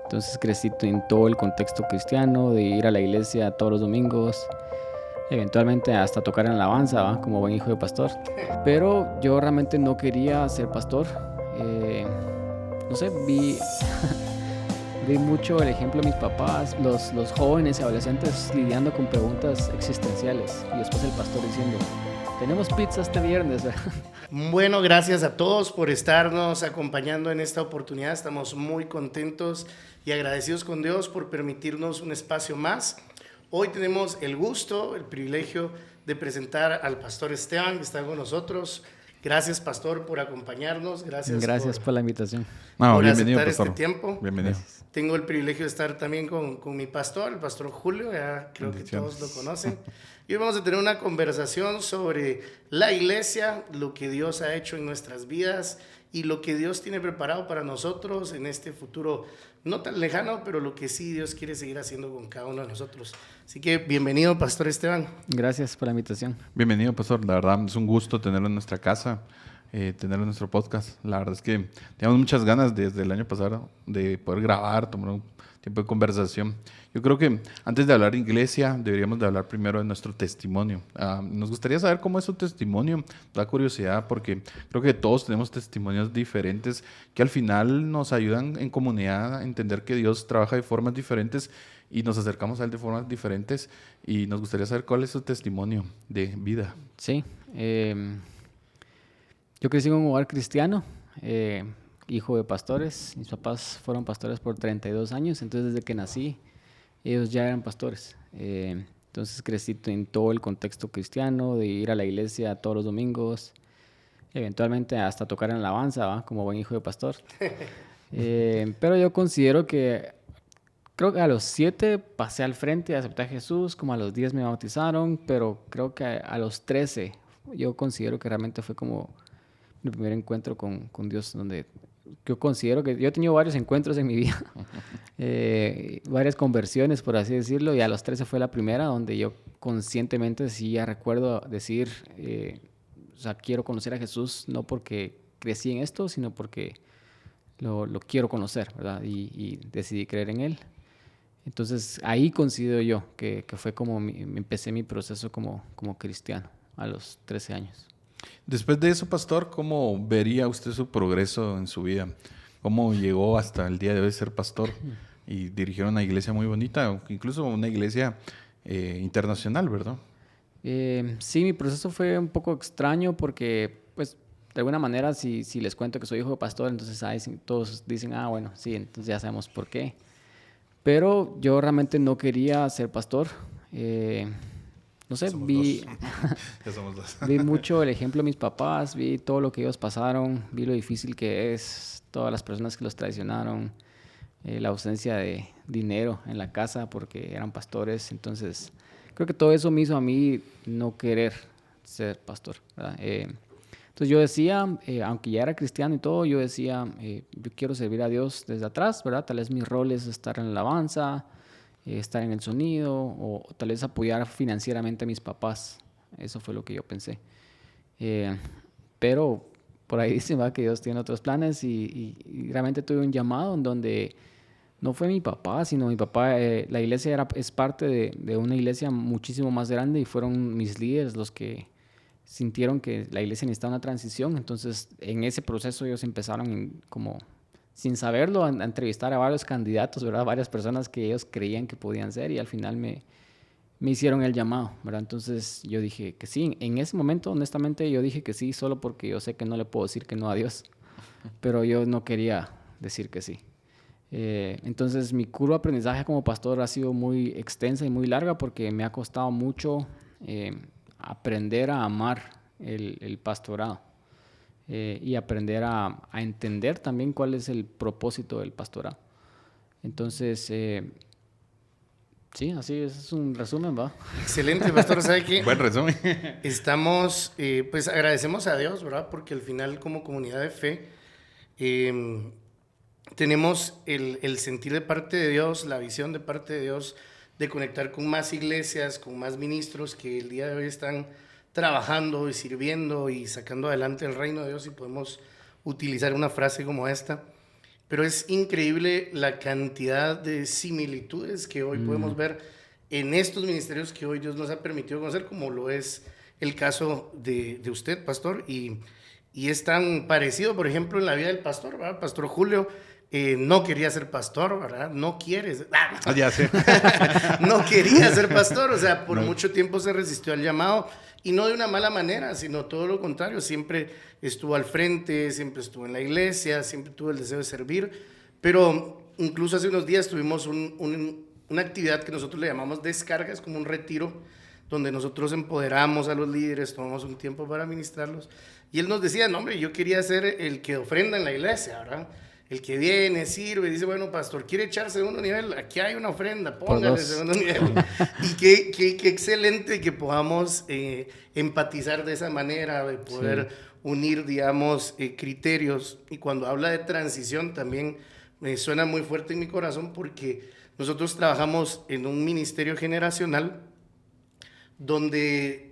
Entonces crecí en todo el contexto cristiano, de ir a la iglesia todos los domingos, eventualmente hasta tocar en alabanza, ¿va? Como buen hijo de pastor. Pero yo realmente no quería ser pastor. No sé, vi mucho el ejemplo de mis papás, los jóvenes y adolescentes lidiando con preguntas existenciales. Y después el pastor diciendo, tenemos pizza este viernes. Bueno, gracias a todos por estarnos acompañando en esta oportunidad. Estamos muy contentos y agradecidos con Dios por permitirnos un espacio más. Hoy tenemos el gusto, el privilegio de presentar al pastor Esteban, que está con nosotros. Gracias, pastor, por acompañarnos. Gracias por la invitación. Por bienvenido, aceptar pastor. este tiempo. Bienvenido. Gracias. Tengo el privilegio de estar también con mi pastor, el pastor Julio, ya creo que todos lo conocen. Y hoy vamos a tener una conversación sobre la iglesia, lo que Dios ha hecho en nuestras vidas y lo que Dios tiene preparado para nosotros en este futuro no tan lejano, pero lo que sí Dios quiere seguir haciendo con cada uno de nosotros. Así que bienvenido, pastor Esteban. Gracias por la invitación. Bienvenido, pastor. La verdad es un gusto tenerlo en nuestra casa, tenerlo en nuestro podcast. La verdad es que teníamos muchas ganas desde el año pasado de poder grabar, tomar un tiempo de conversación. Yo creo que antes de hablar de iglesia, deberíamos de hablar primero de nuestro testimonio. Nos gustaría saber cómo es su testimonio. Da curiosidad porque creo que todos tenemos testimonios diferentes que al final nos ayudan en comunidad a entender que Dios trabaja de formas diferentes y nos acercamos a Él de formas diferentes. Y nos gustaría saber cuál es su testimonio de vida. Sí, yo crecí en un hogar cristiano, hijo de pastores. Mis papás fueron pastores por 32 años, entonces desde que nací ellos ya eran pastores. Entonces crecí en todo el contexto cristiano, de ir a la iglesia todos los domingos, eventualmente hasta tocar en alabanza, ¿va? Como buen hijo de pastor. Pero yo considero que, creo que a los 7 pasé al frente y acepté a Jesús, como a los 10 me bautizaron, pero creo que a los 13 yo considero que realmente fue como mi primer encuentro con Dios, donde yo considero que yo he tenido varios encuentros en mi vida, varias conversiones, por así decirlo, y a los 13 fue la primera donde yo conscientemente sí ya recuerdo decir, o sea, quiero conocer a Jesús, no porque crecí en esto, sino porque lo quiero conocer, ¿verdad? Y decidí creer en Él. Entonces ahí considero yo que fue como empecé mi proceso como cristiano a los 13 años. Después de eso, pastor, ¿cómo vería usted su progreso en su vida? ¿Cómo llegó hasta el día de hoy ser pastor y dirigir una iglesia muy bonita, incluso una iglesia internacional, ¿verdad? Sí, mi proceso fue un poco extraño porque, pues, de alguna manera, si les cuento que soy hijo de pastor, entonces todos dicen, bueno, sí, entonces ya sabemos por qué. Pero yo realmente no quería ser pastor. No sé, Ya somos dos. vi mucho el ejemplo de mis papás, vi todo lo que ellos pasaron, vi lo difícil que es, todas las personas que los traicionaron, la ausencia de dinero en la casa porque eran pastores. Entonces, creo que todo eso me hizo a mí no querer ser pastor, ¿verdad? Entonces yo decía, aunque ya era cristiano y todo, yo decía, yo quiero servir a Dios desde atrás, ¿verdad? Tal vez mi rol es estar en la alabanza, estar en el sonido, o tal vez apoyar financieramente a mis papás. Eso fue lo que yo pensé. Pero por ahí dicen, ¿va?, que Dios tiene otros planes y realmente tuve un llamado en donde no fue mi papá, sino mi papá. La iglesia es parte de una iglesia muchísimo más grande y fueron mis líderes los que sintieron que la iglesia necesitaba una transición. Entonces, en ese proceso ellos empezaron como sin saberlo, a entrevistar a varios candidatos, ¿verdad? Varias personas que ellos creían que podían ser y al final me hicieron el llamado, ¿verdad? Entonces yo dije que sí. En ese momento, honestamente, yo dije que sí solo porque yo sé que no le puedo decir que no a Dios, pero yo no quería decir que sí. Entonces mi curva de aprendizaje como pastor ha sido muy extensa y muy larga porque me ha costado mucho aprender a amar el pastorado. Y aprender a entender también cuál es el propósito del pastorado. Entonces, sí, así es un resumen, ¿va? Excelente, pastor. ¿Sabe qué? Buen resumen. Estamos, pues agradecemos a Dios, ¿verdad? Porque al final como comunidad de fe tenemos el sentir de parte de Dios, la visión de parte de Dios de conectar con más iglesias, con más ministros que el día de hoy están trabajando y sirviendo y sacando adelante el reino de Dios, y podemos utilizar una frase como esta. pero es increíble la cantidad de similitudes que hoy podemos ver en estos ministerios que hoy Dios nos ha permitido conocer, como lo es el caso de usted, pastor, y es tan parecido, por ejemplo, en la vida del pastor, ¿verdad? Pastor Julio no quería ser pastor, ¿verdad? No quiere ser, Ya sé. no quería ser pastor, o sea, por mucho tiempo se resistió al llamado, y no de una mala manera, sino todo lo contrario, siempre estuvo al frente, siempre estuvo en la iglesia, siempre tuvo el deseo de servir, pero incluso hace unos días tuvimos una actividad que nosotros le llamamos descargas, como un retiro, donde nosotros empoderamos a los líderes, tomamos un tiempo para ministrarlos, y él nos decía, no hombre, yo quería ser el que ofrenda en la iglesia, ¿verdad? El que viene, sirve, dice, bueno, pastor, ¿quiere echar segundo nivel? Aquí hay una ofrenda, póngale segundo nivel. Y qué excelente que podamos empatizar de esa manera, de poder unir, digamos, criterios. Y cuando habla de transición también me suena muy fuerte en mi corazón, porque nosotros trabajamos en un ministerio generacional donde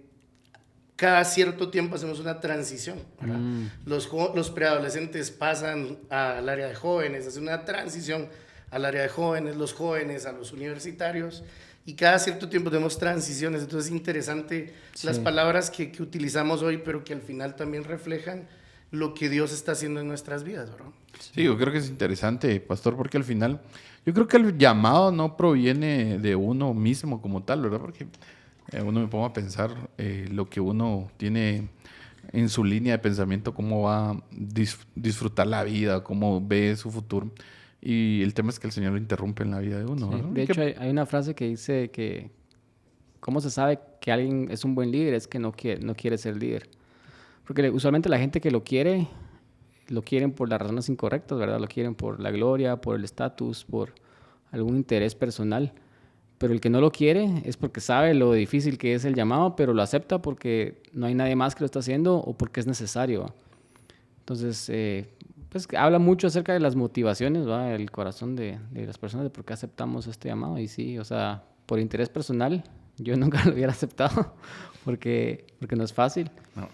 cada cierto tiempo hacemos una transición, ¿verdad? Los preadolescentes pasan al área de jóvenes, hacen una transición al área de jóvenes, los jóvenes a los universitarios, y cada cierto tiempo tenemos transiciones. Entonces es interesante las palabras que utilizamos hoy, pero que al final también reflejan lo que Dios está haciendo en nuestras vidas, ¿verdad? Sí, yo creo que es interesante, pastor, porque al final yo creo que el llamado no proviene de uno mismo como tal, ¿verdad? Porque uno me pongo a pensar lo que uno tiene en su línea de pensamiento, cómo va a disfrutar la vida, cómo ve su futuro. Y el tema es que el Señor lo interrumpe en la vida de uno. Sí. ¿No? De hecho, hay una frase que dice que ¿cómo se sabe que alguien es un buen líder? Es que no quiere ser líder. Porque usualmente la gente que lo quieren por las razones incorrectas, ¿verdad? Lo quieren por la gloria, por el estatus, por algún interés personal. Pero el que no lo quiere es porque sabe lo difícil que es el llamado, pero lo acepta porque no hay nadie más que lo está haciendo o porque es necesario. Entonces, pues habla mucho acerca de las motivaciones, ¿va? El corazón de las personas, de por qué aceptamos este llamado. Y sí, o sea, por interés personal, yo nunca lo hubiera aceptado porque no es fácil. No.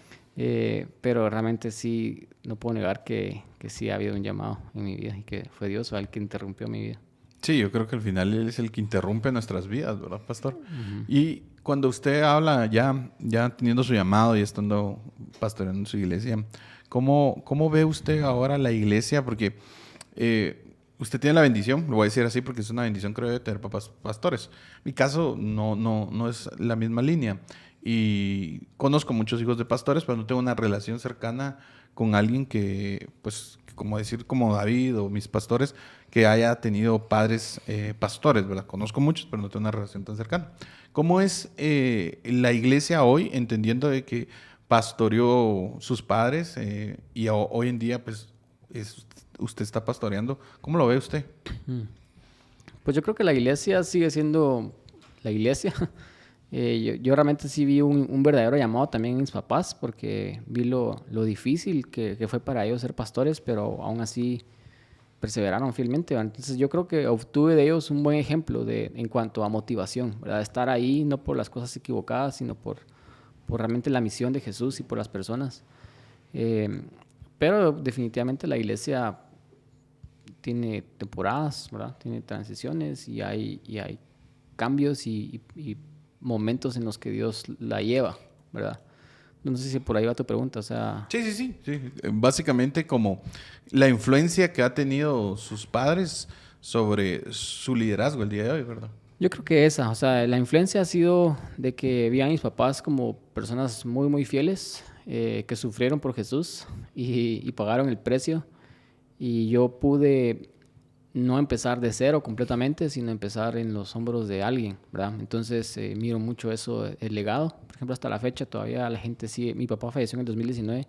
Pero realmente sí, no puedo negar que sí ha habido un llamado en mi vida y que fue Dios el que interrumpió mi vida. Sí, yo creo que al final Él es el que interrumpe nuestras vidas, ¿verdad, pastor? Y cuando usted habla ya teniendo su llamado y estando pastoreando su iglesia, ¿cómo ve usted ahora la iglesia? Porque usted tiene la bendición, lo voy a decir así porque es una bendición, creo, de tener papás pastores. Mi caso no es la misma línea. Y conozco muchos hijos de pastores, pero no tengo una relación cercana con alguien que, pues, como David o mis pastores, que haya tenido padres pastores, ¿verdad? Conozco muchos, pero no tengo una relación tan cercana. ¿Cómo es la iglesia hoy, entendiendo de que pastoreó sus padres y hoy en día, pues, usted está pastoreando? ¿Cómo lo ve usted? Pues yo creo que la iglesia sigue siendo la iglesia. Yo realmente sí vi un verdadero llamado también en mis papás, porque vi lo difícil que fue para ellos ser pastores, pero aún así perseveraron fielmente, ¿verdad? Entonces yo creo que obtuve de ellos un buen ejemplo en cuanto a motivación, ¿verdad? Estar ahí no por las cosas equivocadas, sino por realmente la misión de Jesús y por las personas. Pero definitivamente la iglesia tiene temporadas, ¿verdad? Tiene transiciones y hay cambios y momentos en los que Dios la lleva, ¿verdad? No sé si por ahí va tu pregunta, o sea... Sí. Básicamente como la influencia que ha tenido sus padres sobre su liderazgo el día de hoy, ¿verdad? Yo creo que o sea, la influencia ha sido de que vi a mis papás como personas muy, muy fieles, que sufrieron por Jesús y pagaron el precio. Y yo pude no empezar de cero completamente, sino empezar en los hombros de alguien, ¿verdad? Entonces miro mucho eso, el legado. Por ejemplo, hasta la fecha todavía la gente sigue... Mi papá falleció en el 2019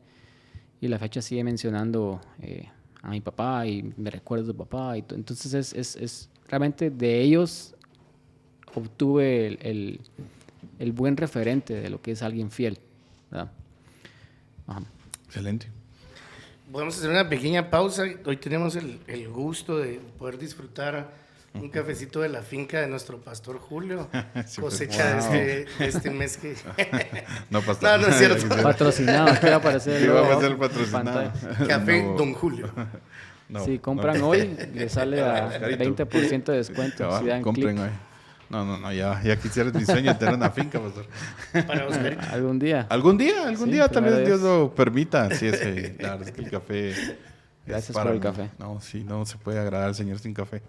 y la fecha sigue mencionando a mi papá y me recuerdo de papá. Entonces es realmente de ellos obtuve el buen referente de lo que es alguien fiel, ¿verdad? Ajá. Excelente. Podemos hacer una pequeña pausa. Hoy tenemos el gusto de poder disfrutar un cafecito de la finca de nuestro pastor Julio, cosecha de este mes que... No, pastor. No es cierto. Patrocinado, ¿qué va a aparecer? Sí, va a aparecer el patrocinado. Café Don Julio. No, si compran hoy, le sale a carito. 20% de descuento. Cabal, Si dan compren clic. hoy. No, ya quisiera mi sueño de tener una finca, pastor. Para Oscar. Algún día. Algún Sí, día tal vez primero Dios Dios. lo permita. Sí, es que la verdad es que el café es Gracias para por el mí. café. No, sí, no se puede agradar al Señor sin café.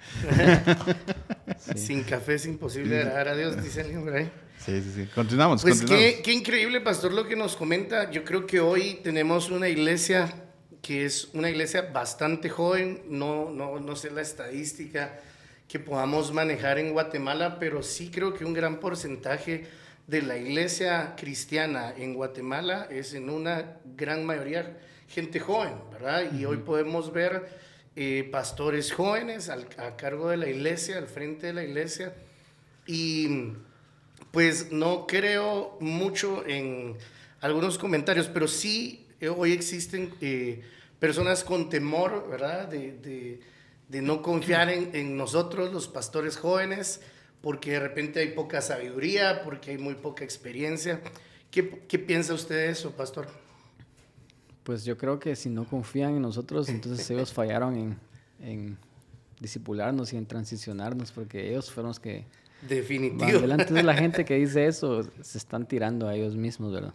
Sí. Sin café es imposible agradar a Dios, dice alguien por ahí. Sí. Continuamos. Pues qué increíble, pastor, lo que nos comenta. Yo creo que hoy tenemos una iglesia que es una iglesia bastante joven. No sé la estadística que podamos manejar en Guatemala, pero sí creo que un gran porcentaje de la iglesia cristiana en Guatemala es en una gran mayoría gente joven, ¿verdad? Y hoy podemos ver pastores jóvenes a cargo de la iglesia, al frente de la iglesia. Y pues no creo mucho en algunos comentarios, pero sí hoy existen personas con temor, ¿verdad? De no confiar en nosotros, los pastores jóvenes, porque de repente hay poca sabiduría, porque hay muy poca experiencia. ¿Qué piensa usted de eso, pastor? Pues yo creo que si no confían en nosotros, entonces ellos fallaron en discipularnos y en transicionarnos, porque ellos fueron los que van Definitivo. delante de la gente que dice eso, se están tirando a ellos mismos, ¿verdad?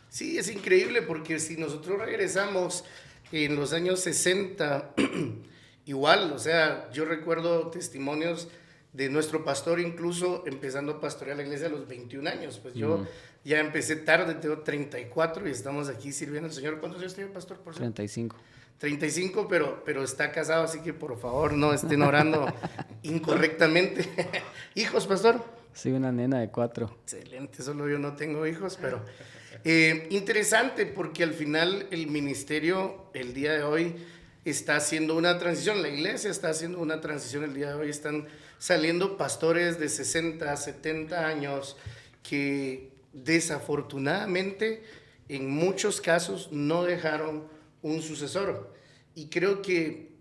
Sí, es increíble porque si nosotros regresamos en los años 60, igual, o sea, yo recuerdo testimonios de nuestro pastor incluso empezando a pastorear la iglesia a los 21 años. Pues yo ya empecé tarde, tengo 34 y estamos aquí sirviendo al Señor. ¿Cuántos años tiene, pastor? Por cierto? 35. 35, pero está casado, así que por favor no estén orando incorrectamente. ¿Hijos, pastor? Sí, una nena de 4. Excelente, solo yo no tengo hijos, pero interesante porque al final el ministerio el día de hoy está haciendo una transición, la iglesia está haciendo una transición el día de hoy, están saliendo pastores de 60, 70 años que desafortunadamente en muchos casos no dejaron un sucesor. Y creo que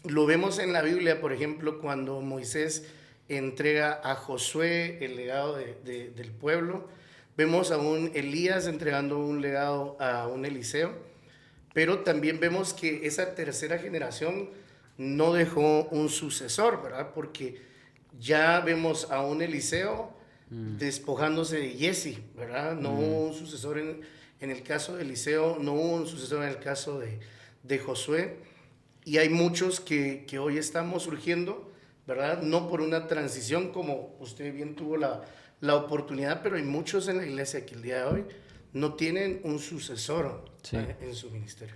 lo vemos en la Biblia, por ejemplo, cuando Moisés entrega a Josué el legado del pueblo. Vemos a un Elías entregando un legado a un Eliseo, pero también vemos que esa tercera generación no dejó un sucesor, ¿verdad? Porque ya vemos a un Eliseo despojándose de Jesse, ¿verdad? No hubo un sucesor en el caso de Eliseo, no hubo un sucesor en el caso de Josué, y hay muchos que hoy estamos surgiendo, ¿verdad? No por una transición como usted bien tuvo la oportunidad, pero hay muchos en la iglesia que el día de hoy no tienen un sucesor en su ministerio.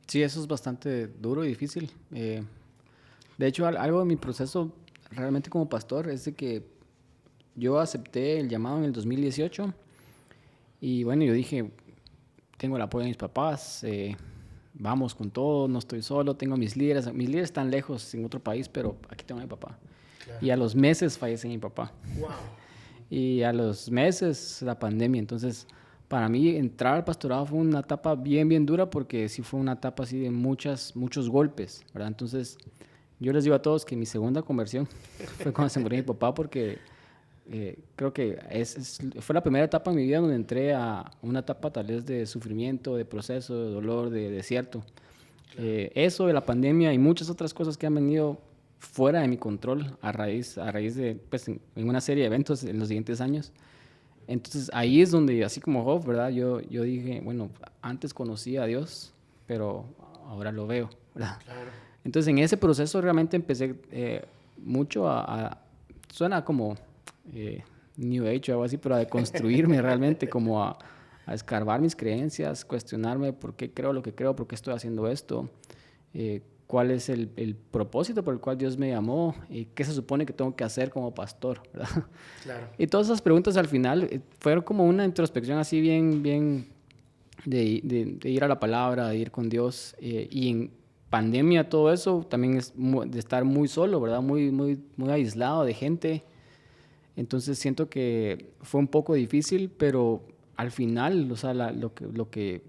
Sí, eso es bastante duro y difícil. De hecho, algo de mi proceso realmente como pastor es de que yo acepté el llamado en el 2018 y bueno, yo dije, tengo el apoyo de mis papás, vamos con todo, no estoy solo, tengo mis líderes están lejos en otro país, pero aquí tengo a mi papá. Claro. Y a los meses fallece mi papá. Wow. Y a los meses la pandemia, entonces para mí entrar al pastorado fue una etapa bien dura porque sí fue una etapa así de muchos golpes, ¿verdad? Entonces yo les digo a todos que mi segunda conversión fue cuando se murió mi papá porque creo que fue la primera etapa en mi vida donde entré a una etapa tal vez de sufrimiento, de proceso, de dolor, de desierto. Claro. Eso de la pandemia y muchas otras cosas que han venido fuera de mi control a raíz de, pues, en una serie de eventos en los siguientes años. Entonces ahí es donde, así como Job, ¿verdad? Yo dije, bueno, antes conocía a Dios, pero ahora lo veo, ¿verdad? Claro. Entonces en ese proceso realmente empecé mucho suena como New Age o algo así, pero a deconstruirme realmente, como a escarbar mis creencias, cuestionarme por qué creo lo que creo, por qué estoy haciendo esto, cuál es el propósito por el cual Dios me llamó y qué se supone que tengo que hacer como pastor, ¿verdad? Claro. Y todas esas preguntas al final fueron como una introspección así bien de ir a la palabra, de ir con Dios, y en pandemia todo eso también es de estar muy solo, ¿verdad? Muy aislado de gente. Entonces siento que fue un poco difícil, pero al final, o sea, con lo que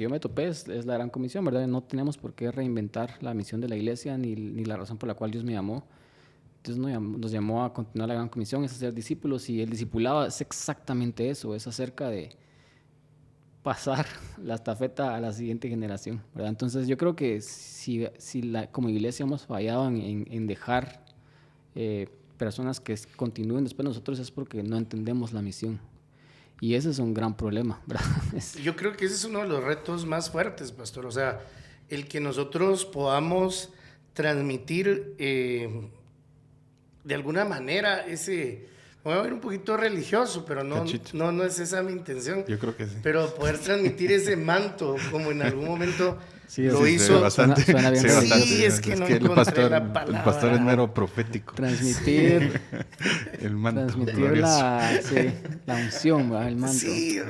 yo me topé es la gran comisión, ¿verdad? No tenemos por qué reinventar la misión de la iglesia ni la razón por la cual Dios me llamó. Entonces nos llamó a continuar la gran comisión, es hacer discípulos, y el discipulado es exactamente eso, es acerca de pasar la estafeta a la siguiente generación, ¿verdad? Entonces yo creo que si como iglesia hemos fallado en dejar personas que continúen después de nosotros, es porque no entendemos la misión. Y ese es un gran problema, ¿verdad? Yo creo que ese es uno de los retos más fuertes, pastor. O sea, el que nosotros podamos transmitir de alguna manera ese... Voy a ver un poquito religioso, pero no es esa mi intención. Yo creo que sí. Pero poder transmitir ese manto, como en algún momento lo sí, hizo. Bastante. Suena bien. Sí, es que no encontré la palabra. El pastor es mero profético. Transmitir el manto. Transmitir la unción, ¿verdad? El manto. Sí,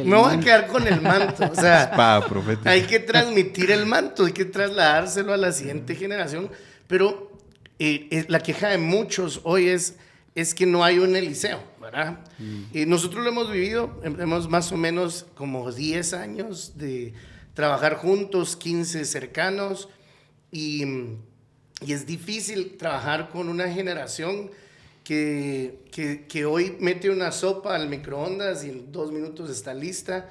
me voy a quedar con el manto. O sea, hay que transmitir el manto, hay que trasladárselo a la siguiente generación. Pero la queja de muchos hoy es que no hay un Eliseo, ¿verdad? Nosotros lo hemos vivido, hemos más o menos como 10 años de trabajar juntos, 15 cercanos, y es difícil trabajar con una generación que hoy mete una sopa al microondas y en 2 minutos está lista,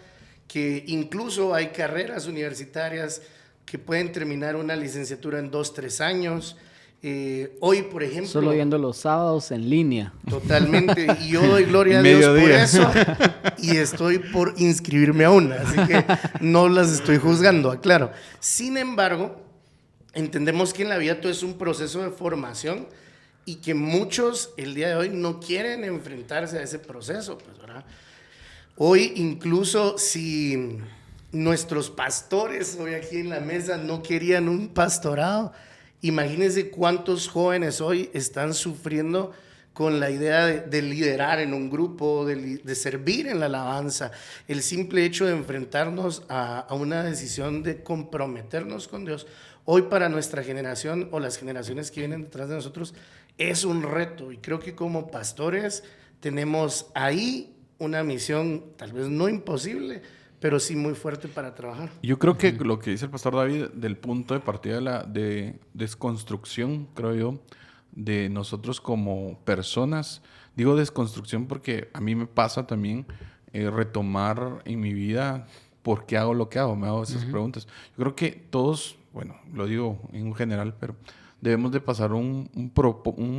que incluso hay carreras universitarias que pueden terminar una licenciatura en 2, 3 años. Hoy, por ejemplo... Solo viendo los sábados en línea. Totalmente. Y yo doy gloria a Dios por eso. Y estoy por inscribirme a una. Así que no las estoy juzgando, aclaro. Sin embargo, entendemos que en la vida todo es un proceso de formación y que muchos el día de hoy no quieren enfrentarse a ese proceso, pues, ¿verdad? Hoy, incluso si nuestros pastores hoy aquí en la mesa no querían un pastorado, imagínense cuántos jóvenes hoy están sufriendo con la idea de liderar en un grupo, de servir en la alabanza. El simple hecho de enfrentarnos a una decisión de comprometernos con Dios, hoy para nuestra generación o las generaciones que vienen detrás de nosotros, es un reto. Y creo que como pastores tenemos ahí una misión tal vez no imposible, pero sí muy fuerte para trabajar. Yo creo que lo que dice el pastor David, del punto de partida de desconstrucción, creo yo, de nosotros como personas, digo desconstrucción porque a mí me pasa también retomar en mi vida por qué hago lo que hago, me hago esas preguntas. Yo creo que todos, bueno, lo digo en general, pero debemos de pasar un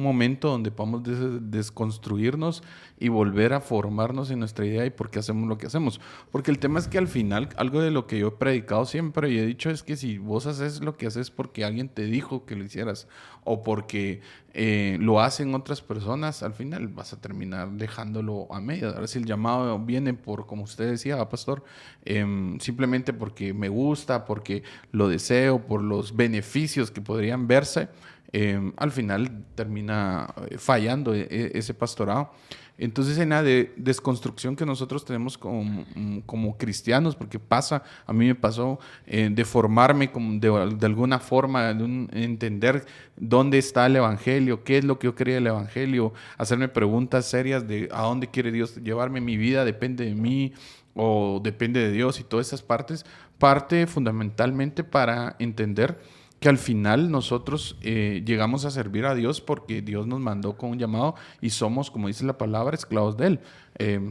momento donde podamos desconstruirnos y volver a formarnos en nuestra idea y por qué hacemos lo que hacemos. Porque el tema es que al final, algo de lo que yo he predicado siempre y he dicho es que si vos haces lo que haces porque alguien te dijo que lo hicieras o porque lo hacen otras personas, al final vas a terminar dejándolo a medias. Ahora si el llamado viene por, como usted decía, pastor, simplemente porque me gusta, porque lo deseo, por los beneficios que podrían verse, al final termina fallando ese pastorado. Entonces, en la desconstrucción que nosotros tenemos como cristianos, porque a mí me pasó de formarme de alguna forma, entender dónde está el evangelio, qué es lo que yo creía del evangelio, hacerme preguntas serias de a dónde quiere Dios llevarme, mi vida depende de mí o depende de Dios y todas esas partes, parte fundamentalmente para entender que al final nosotros llegamos a servir a Dios porque Dios nos mandó con un llamado y somos, como dice la palabra, esclavos de Él.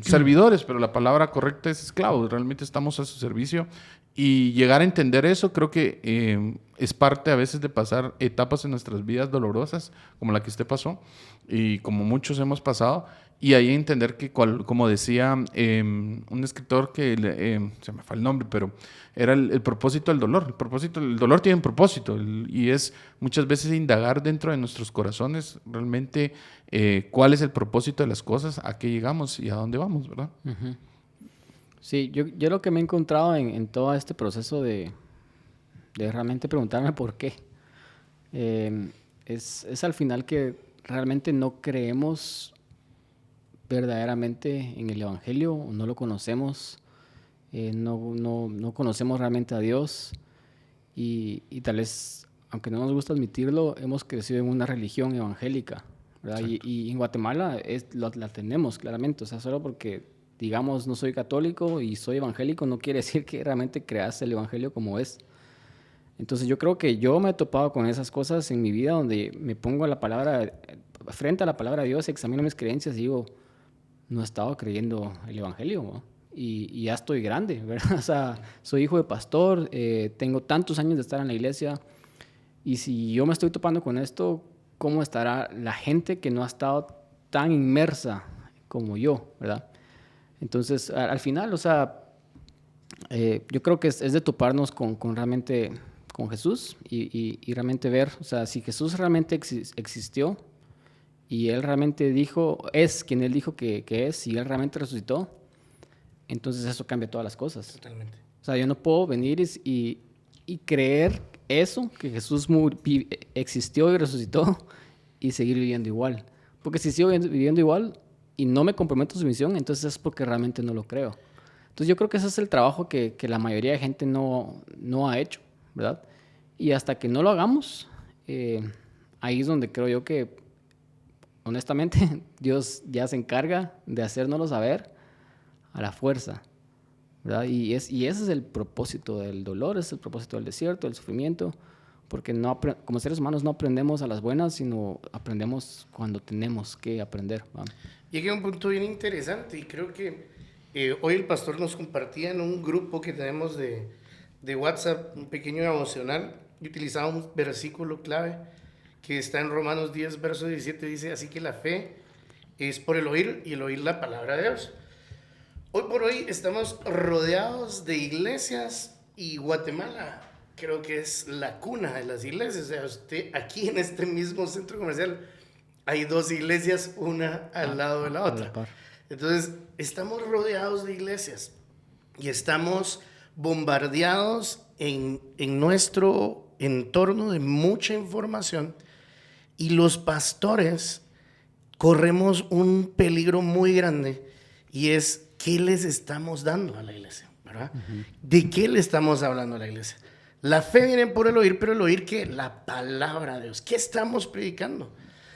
Servidores, pero la palabra correcta es esclavos. Realmente estamos a su servicio y llegar a entender eso creo que es parte a veces de pasar etapas en nuestras vidas dolorosas, como la que usted pasó y como muchos hemos pasado. Y ahí entender que, como decía un escritor que se me fue el nombre, pero era el propósito del dolor. El dolor tiene un propósito y es muchas veces indagar dentro de nuestros corazones realmente cuál es el propósito de las cosas, a qué llegamos y a dónde vamos, ¿verdad? Uh-huh. Sí, yo lo que me he encontrado en todo este proceso de realmente preguntarme por qué, es al final que realmente no creemos verdaderamente en el Evangelio, no lo conocemos, no conocemos realmente a Dios y tal vez, aunque no nos gusta admitirlo, hemos crecido en una religión evangélica, ¿verdad? Y en Guatemala la tenemos claramente, o sea, solo porque digamos no soy católico y soy evangélico no quiere decir que realmente creas el Evangelio como es. Entonces yo creo que yo me he topado con esas cosas en mi vida donde me pongo frente a la palabra de Dios, examino mis creencias y digo, no he estado creyendo el Evangelio, ¿no? y ya estoy grande, ¿verdad? O sea, soy hijo de pastor, tengo tantos años de estar en la iglesia, y si yo me estoy topando con esto, ¿cómo estará la gente que no ha estado tan inmersa como yo, ¿verdad? Entonces, al final, o sea, yo creo que es de toparnos con realmente con Jesús y realmente ver, o sea, si Jesús realmente existió y Él realmente dijo, es quien Él dijo que es, y Él realmente resucitó, entonces eso cambia todas las cosas. Totalmente. O sea, yo no puedo venir y creer eso, que Jesús existió y resucitó, y seguir viviendo igual. Porque si sigo viviendo igual y no me comprometo a su misión, entonces es porque realmente no lo creo. Entonces yo creo que ese es el trabajo que la mayoría de gente no ha hecho, ¿verdad? Y hasta que no lo hagamos, ahí es donde creo yo que, honestamente, Dios ya se encarga de hacérnoslo saber a la fuerza, ¿verdad? Y ese es el propósito del dolor, es el propósito del desierto, del sufrimiento, porque como seres humanos no aprendemos a las buenas, sino aprendemos cuando tenemos que aprender, ¿verdad? Llegué a un punto bien interesante y creo que hoy el pastor nos compartía en un grupo que tenemos de WhatsApp, un pequeño devocional, y utilizaba un versículo clave que está en Romanos 10, verso 17, dice, así que la fe es por el oír y el oír la palabra de Dios. Hoy por hoy estamos rodeados de iglesias y Guatemala creo que es la cuna de las iglesias. O sea, usted aquí en este mismo centro comercial hay 2 iglesias, una al lado de la otra. Entonces, estamos rodeados de iglesias y estamos bombardeados en nuestro entorno de mucha información, y los pastores corremos un peligro muy grande, y es ¿qué les estamos dando a la iglesia? ¿Verdad? Uh-huh. ¿De qué le estamos hablando a la iglesia? La fe viene por el oír, pero el oír, ¿qué? La palabra de Dios. ¿Qué estamos predicando?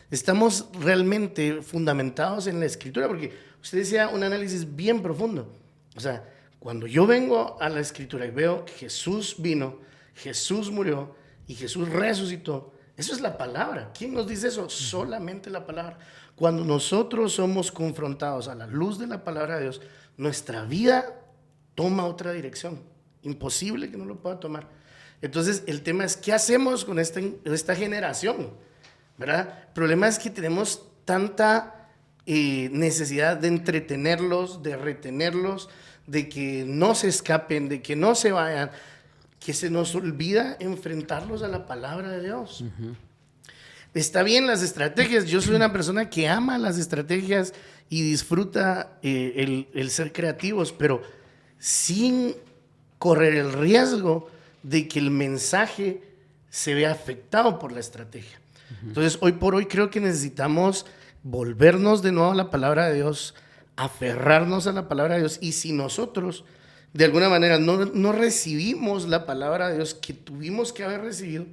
Estamos realmente fundamentados en la Escritura, porque usted decía un análisis bien profundo. O sea, cuando yo vengo a la Escritura y veo que Jesús vino, Jesús murió y Jesús resucitó, eso es la palabra. ¿Quién nos dice eso? Solamente la palabra. Cuando nosotros somos confrontados a la luz de la palabra de Dios, nuestra vida toma otra dirección. Imposible que no lo pueda tomar. Entonces, el tema es, ¿qué hacemos con esta generación? ¿Verdad? El problema es que tenemos tanta necesidad de entretenerlos, de retenerlos, de que no se escapen, de que no se vayan, que se nos olvida enfrentarlos a la palabra de Dios. Uh-huh. Está bien las estrategias. Yo soy una persona que ama las estrategias y disfruta el ser creativos, pero sin correr el riesgo de que el mensaje se vea afectado por la estrategia. Uh-huh. Entonces, hoy por hoy creo que necesitamos volvernos de nuevo a la palabra de Dios, aferrarnos a la palabra de Dios, y si nosotros de alguna manera no recibimos la palabra de Dios que tuvimos que haber recibido,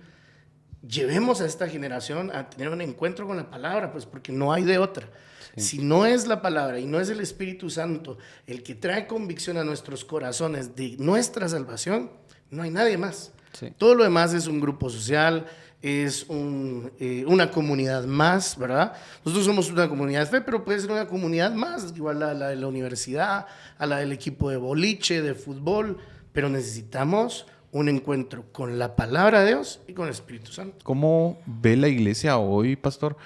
llevemos a esta generación a tener un encuentro con la palabra, pues porque no hay de otra. Sí. Si no es la palabra y no es el Espíritu Santo el que trae convicción a nuestros corazones de nuestra salvación, no hay nadie más. Sí. Todo lo demás es un grupo social, es una comunidad más, ¿verdad? Nosotros somos una comunidad de fe, pero puede ser una comunidad más, igual a la de la universidad, a la del equipo de boliche, de fútbol, pero necesitamos un encuentro con la palabra de Dios y con el Espíritu Santo. ¿Cómo ve la iglesia hoy, pastor?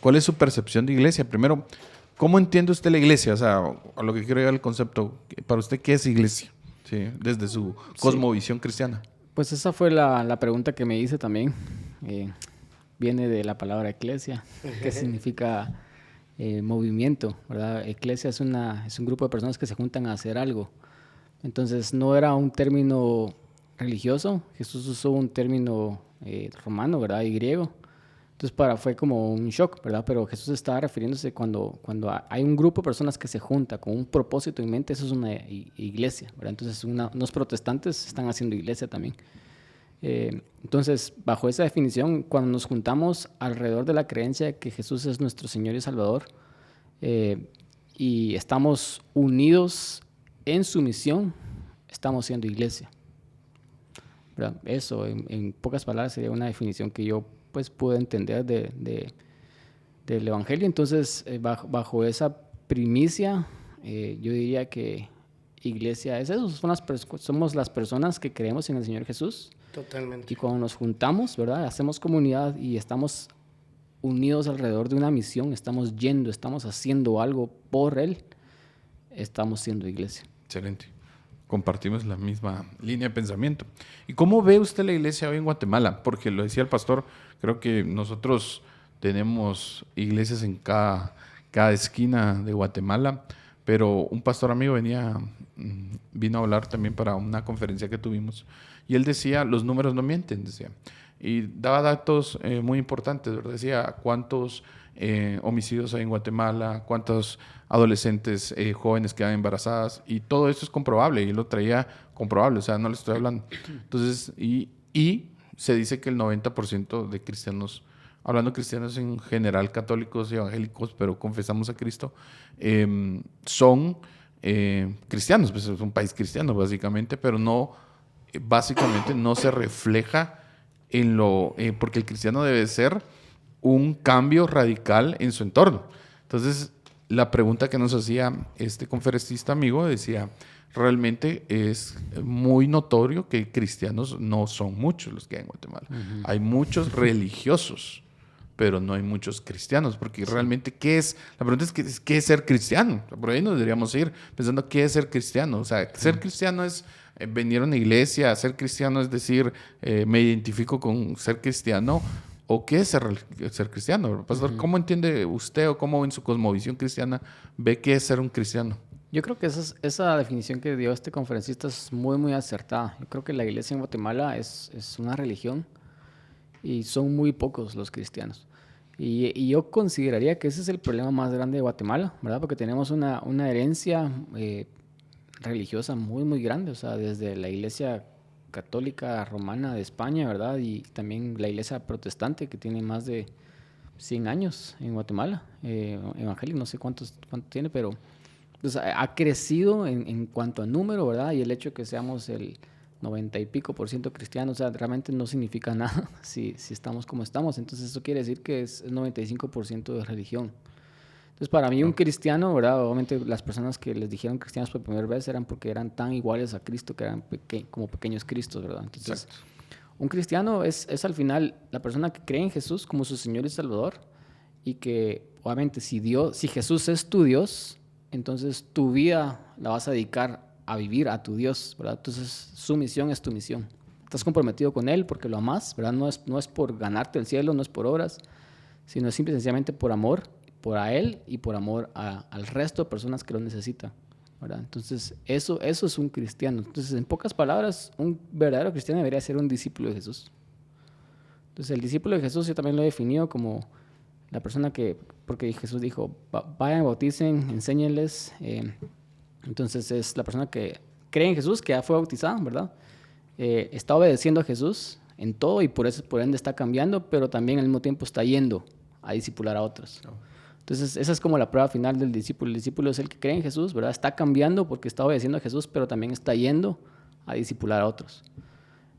¿Cuál es su percepción de iglesia? Primero, ¿cómo entiende usted la iglesia? O sea, a lo que quiero llegar al concepto, para usted, ¿qué es iglesia? Sí, desde su cosmovisión cristiana. Pues esa fue la pregunta que me hice también. Viene de la palabra eclesia, que significa movimiento, ¿verdad? Eclesia es un grupo de personas que se juntan a hacer algo. Entonces no era un término religioso, Jesús usó un término romano, ¿verdad? Y griego. Entonces fue como un shock, ¿verdad? Pero Jesús estaba refiriéndose cuando hay un grupo de personas que se junta con un propósito en mente, eso es una iglesia, ¿verdad? Entonces unos protestantes están haciendo iglesia también. Entonces, bajo esa definición, cuando nos juntamos alrededor de la creencia de que Jesús es nuestro Señor y Salvador, y estamos unidos en su misión, estamos siendo iglesia, ¿verdad? Eso, en pocas palabras, sería una definición que yo pues pude entender del Evangelio. Entonces, bajo esa primicia, Yo diría que iglesia es eso, somos las personas que creemos en el Señor Jesús. Totalmente. Y cuando nos juntamos, ¿verdad? Hacemos comunidad y estamos unidos alrededor de una misión, estamos haciendo algo por Él, estamos siendo iglesia. Excelente. Compartimos la misma línea de pensamiento. ¿Y cómo ve usted la iglesia hoy en Guatemala? Porque lo decía el pastor, creo que nosotros tenemos iglesias en cada esquina de Guatemala, pero un pastor amigo vino a hablar también para una conferencia que tuvimos y él decía, los números no mienten, decía. Y daba datos muy importantes, ¿verdad? Decía cuántos homicidios hay en Guatemala, cuántos adolescentes jóvenes quedan embarazadas, y todo esto es comprobable, y lo traía comprobable, o sea, no le estoy hablando. Entonces, y se dice que el 90% de cristianos, hablando de cristianos en general, católicos y evangélicos, pero confesamos a Cristo, son cristianos, pues es un país cristiano básicamente, pero básicamente no se refleja en porque el cristiano debe ser un cambio radical en su entorno. Entonces, la pregunta que nos hacía este conferencista amigo decía, realmente es muy notorio que cristianos no son muchos los que hay en Guatemala. Uh-huh. Hay muchos religiosos, pero no hay muchos cristianos, porque realmente, la pregunta es, ¿qué es ser cristiano? Por ahí nos deberíamos ir pensando, ¿qué es ser cristiano? O sea, ser cristiano es venir a una iglesia, ser cristiano es decir, me identifico con ser cristiano, ¿o qué es ser cristiano? Pastor, uh-huh. ¿Cómo entiende usted o cómo en su cosmovisión cristiana ve qué es ser un cristiano? Yo creo que esa definición que dio este conferencista es muy, muy acertada. Yo creo que la iglesia en Guatemala es una religión y son muy pocos los cristianos. Y yo consideraría que ese es el problema más grande de Guatemala, ¿verdad? Porque tenemos una herencia religiosa muy, muy grande, o sea, desde la iglesia católica romana de España, ¿verdad? Y también la iglesia protestante que tiene más de 100 años en Guatemala, evangélico, no sé cuánto tiene, pero pues, ha crecido en cuanto a número, ¿verdad? Y el hecho de que seamos el 90 y pico % cristianos, o sea, realmente no significa nada si estamos como estamos. Entonces eso quiere decir que es 95% de religión. Entonces para mí un cristiano, ¿verdad? Obviamente las personas que les dijeron cristianos por primera vez eran porque eran tan iguales a Cristo que eran como pequeños Cristos, ¿verdad? Entonces exacto. Un cristiano es al final la persona que cree en Jesús como su Señor y Salvador, y que obviamente si Jesús es tu Dios, entonces tu vida la vas a dedicar a vivir a tu Dios, ¿verdad? Entonces su misión es tu misión. Estás comprometido con Él porque lo amás, ¿verdad? No es por ganarte el cielo, no es por obras, sino simple y sencillamente por amor, por a Él y por amor al resto de personas que lo necesitan, ¿verdad? Entonces eso es un cristiano. Entonces, en pocas palabras, un verdadero cristiano debería ser un discípulo de Jesús. Entonces el discípulo de Jesús yo también lo he definido como la persona porque Jesús dijo, vayan, bauticen, enséñenles. Entonces es la persona que cree en Jesús, que ya fue bautizada, ¿verdad? Está obedeciendo a Jesús en todo y por ende está cambiando, pero también al mismo tiempo está yendo a discipular a otros. Oh. Entonces esa es como la prueba final del discípulo. El discípulo es el que cree en Jesús, ¿verdad? Está cambiando porque está obedeciendo a Jesús, pero también está yendo a discipular a otros.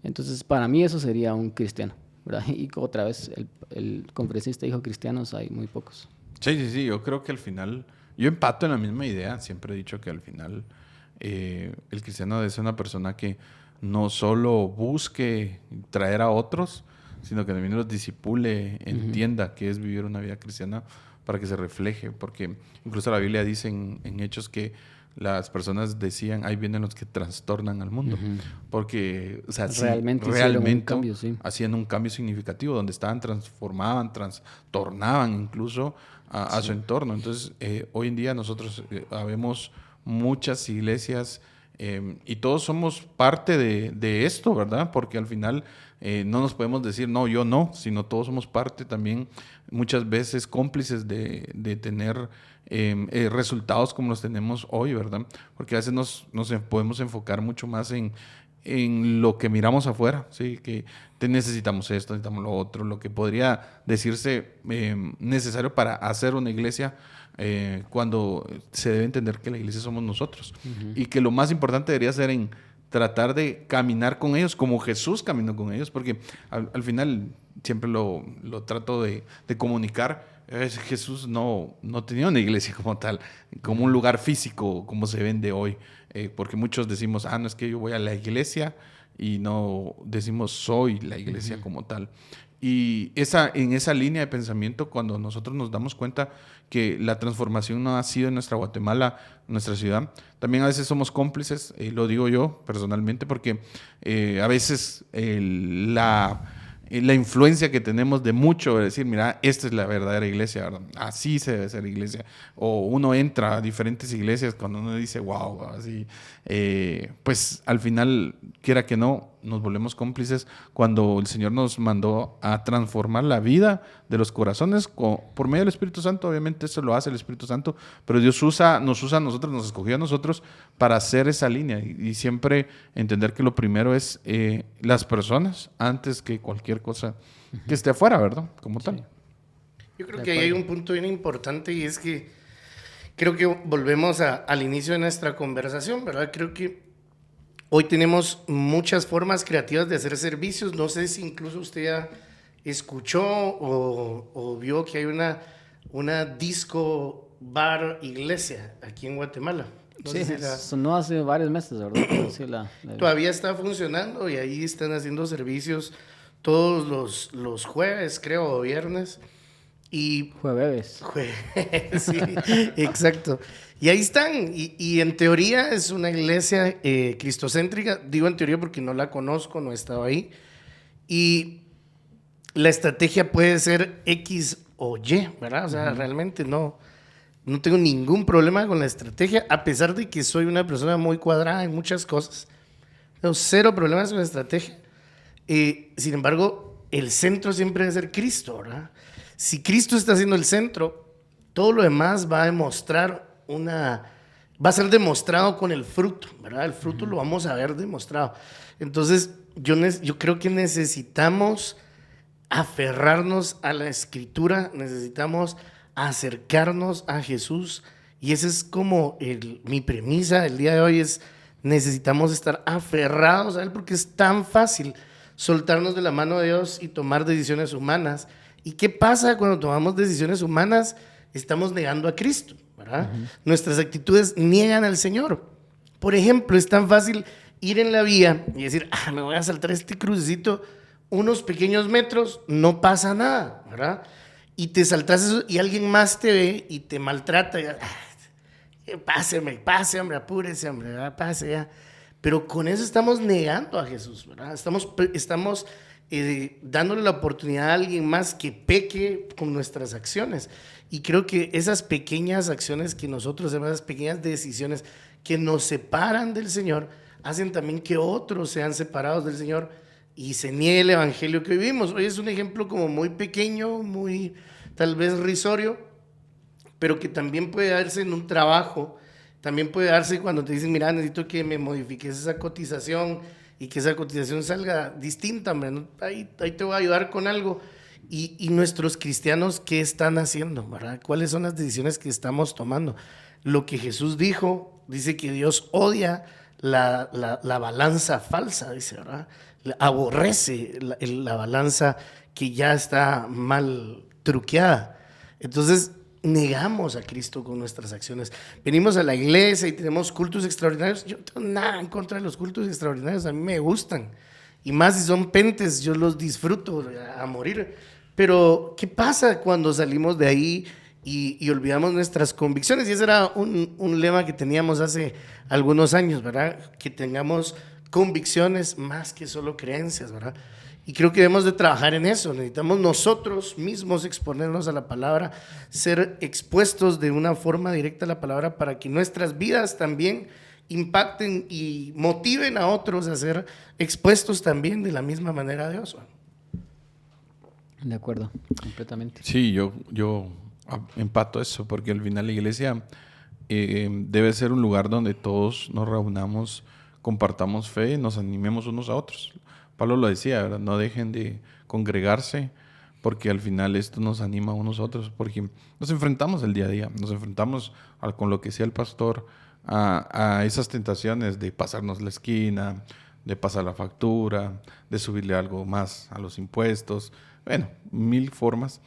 Entonces para mí eso sería un cristiano, ¿verdad? Y otra vez el conferencista dijo cristianos hay muy pocos. Sí, yo creo que al final... Yo empato en la misma idea. Siempre he dicho que al final el cristiano debe ser una persona que no solo busque traer a otros, sino que también los discipule, entienda qué es vivir una vida cristiana para que se refleje. Porque incluso la Biblia dice en Hechos que las personas decían, ahí vienen los que trastornan al mundo. Porque, o sea, realmente un cambio, sí. Hacían un cambio significativo, donde transformaban, trastornaban incluso a su entorno. Entonces, hoy en día nosotros habemos muchas iglesias y todos somos parte de esto, ¿verdad? Porque al final no nos podemos decir, no, yo no, sino todos somos parte también, muchas veces cómplices de tener resultados como los tenemos hoy, ¿verdad? Porque a veces nos podemos enfocar mucho más en lo que miramos afuera, ¿sí? Que necesitamos esto, necesitamos lo otro, lo que podría decirse necesario para hacer una iglesia, cuando se debe entender que la iglesia somos nosotros. Y que lo más importante debería ser en tratar de caminar con ellos como Jesús caminó con ellos, porque al final siempre lo trato de comunicar. Jesús no tenía una iglesia como tal, como un lugar físico como se vende hoy, porque muchos decimos, no es que yo voy a la iglesia, y no decimos soy la iglesia como tal. Y en esa línea de pensamiento, cuando nosotros nos damos cuenta que la transformación no ha sido en nuestra Guatemala, nuestra ciudad, también a veces somos cómplices, lo digo yo personalmente, porque a veces la influencia que tenemos de mucho, de decir, mira, esta es la verdadera iglesia, ¿verdad? Así se debe ser iglesia. O uno entra a diferentes iglesias cuando uno dice, wow, así. Pues al final, quiera que no, nos volvemos cómplices cuando el Señor nos mandó a transformar la vida de los corazones por medio del Espíritu Santo. Obviamente eso lo hace el Espíritu Santo, pero Dios nos usa a nosotros, nos escogió a nosotros para hacer esa línea y siempre entender que lo primero es las personas antes que cualquier cosa que esté afuera, ¿verdad? Como tal. Yo creo que ahí hay un punto bien importante, y es que creo que volvemos al inicio de nuestra conversación, ¿verdad? Creo que hoy tenemos muchas formas creativas de hacer servicios. No sé si incluso usted ya escuchó o vio que hay una disco bar iglesia aquí en Guatemala. No Sí, sé si sonó hace varios meses, ¿verdad? Pero sí, todavía está funcionando, y ahí están haciendo servicios todos los jueves, creo, o viernes. Y Jueves. sí, exacto. Y ahí están. Y en teoría es una iglesia cristocéntrica. Digo en teoría porque no la conozco, no he estado ahí. Y la estrategia puede ser X o Y, ¿verdad? O sea, realmente no tengo ningún problema con la estrategia, a pesar de que soy una persona muy cuadrada en muchas cosas. Tengo cero problemas con la estrategia. Sin embargo, el centro siempre debe ser Cristo, ¿verdad? Si Cristo está siendo el centro, todo lo demás va a ser demostrado con el fruto, ¿verdad? El fruto lo vamos a ver demostrado. Entonces, yo creo que necesitamos aferrarnos a la Escritura, necesitamos acercarnos a Jesús, y esa es como mi premisa del día de hoy, es necesitamos estar aferrados a Él, porque es tan fácil soltarnos de la mano de Dios y tomar decisiones humanas. ¿Y qué pasa cuando tomamos decisiones humanas? Estamos negando a Cristo, ¿verdad? Nuestras actitudes niegan al Señor. Por ejemplo, es tan fácil ir en la vía y decir, me voy a saltar este crucecito unos pequeños metros, no pasa nada, ¿verdad? Y te saltas eso y alguien más te ve y te maltrata. Pase, hombre, apúrese, hombre, ¿verdad? Pase ya. Pero con eso estamos negando a Jesús, ¿verdad? Estamos dándole la oportunidad a alguien más que peque con nuestras acciones. Y creo que esas pequeñas acciones que nosotros hacemos, esas pequeñas decisiones que nos separan del Señor, hacen también que otros sean separados del Señor y se niegue el evangelio que vivimos. Hoy es un ejemplo como muy pequeño, muy tal vez risorio, pero que también puede darse en un trabajo, también puede darse cuando te dicen, mira, necesito que me modifiques esa cotización y que esa cotización salga distinta, hombre, ¿no? Ahí te voy a ayudar con algo. Y nuestros cristianos, ¿qué están haciendo, verdad? ¿Cuáles son las decisiones que estamos tomando? Lo que Jesús dice que Dios odia la balanza falsa, dice, ¿verdad? Aborrece la balanza que ya está mal truqueada. Entonces, negamos a Cristo con nuestras acciones. Venimos a la iglesia y tenemos cultos extraordinarios. Yo no tengo nada en contra de los cultos extraordinarios, a mí me gustan. Y más si son pentes, yo los disfruto a morir. Pero, ¿qué pasa cuando salimos de ahí y olvidamos nuestras convicciones? Y ese era un lema que teníamos hace algunos años, ¿verdad? Que tengamos convicciones más que solo creencias, ¿verdad? Y creo que debemos de trabajar en eso. Necesitamos nosotros mismos exponernos a la palabra, ser expuestos de una forma directa a la palabra para que nuestras vidas también impacten y motiven a otros a ser expuestos también de la misma manera a Dios. De acuerdo, completamente. Sí, yo empato eso, porque al final la iglesia debe ser un lugar donde todos nos reunamos, compartamos fe y nos animemos unos a otros. Pablo lo decía, ¿verdad? No dejen de congregarse, porque al final esto nos anima unos a otros, porque nos enfrentamos el día a día, nos enfrentamos con lo que sea el pastor, a esas tentaciones de pasarnos la esquina, de pasar la factura, de subirle algo más a los impuestos, bueno, mil formas.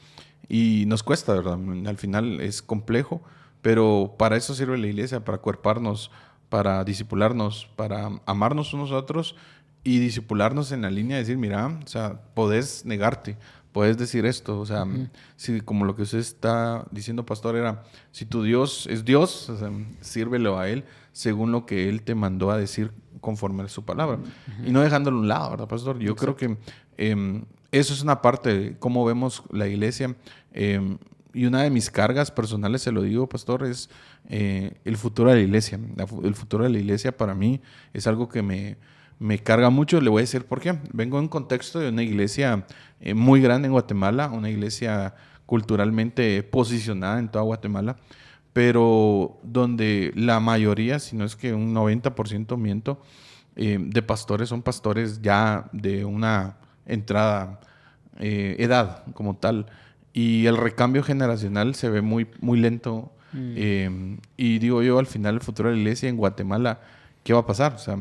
Y nos cuesta, ¿verdad? Al final es complejo, pero para eso sirve la iglesia, para acuerparnos, para disipularnos, para amarnos unos a otros y disipularnos en la línea de decir, mira, o sea, podés negarte, podés decir esto, o sea, si como lo que usted está diciendo, pastor, era, si tu Dios es Dios, o sea, sírvelo a Él según lo que Él te mandó a decir conforme a su palabra, y no dejándolo a un lado, ¿verdad, pastor? Yo creo que eso es una parte de cómo vemos la iglesia, y una de mis cargas personales, se lo digo, pastor, es el futuro de la iglesia. El futuro de la iglesia para mí es algo que me carga mucho. Le voy a decir por qué. Vengo en contexto de una iglesia muy grande en Guatemala, una iglesia culturalmente posicionada en toda Guatemala, pero donde la mayoría, si no es que un 90% miento, de pastores son pastores ya de una entrada, edad como tal. Y el recambio generacional se ve muy, muy lento. Y digo yo, al final, el futuro de la iglesia en Guatemala, ¿qué va a pasar? O sea,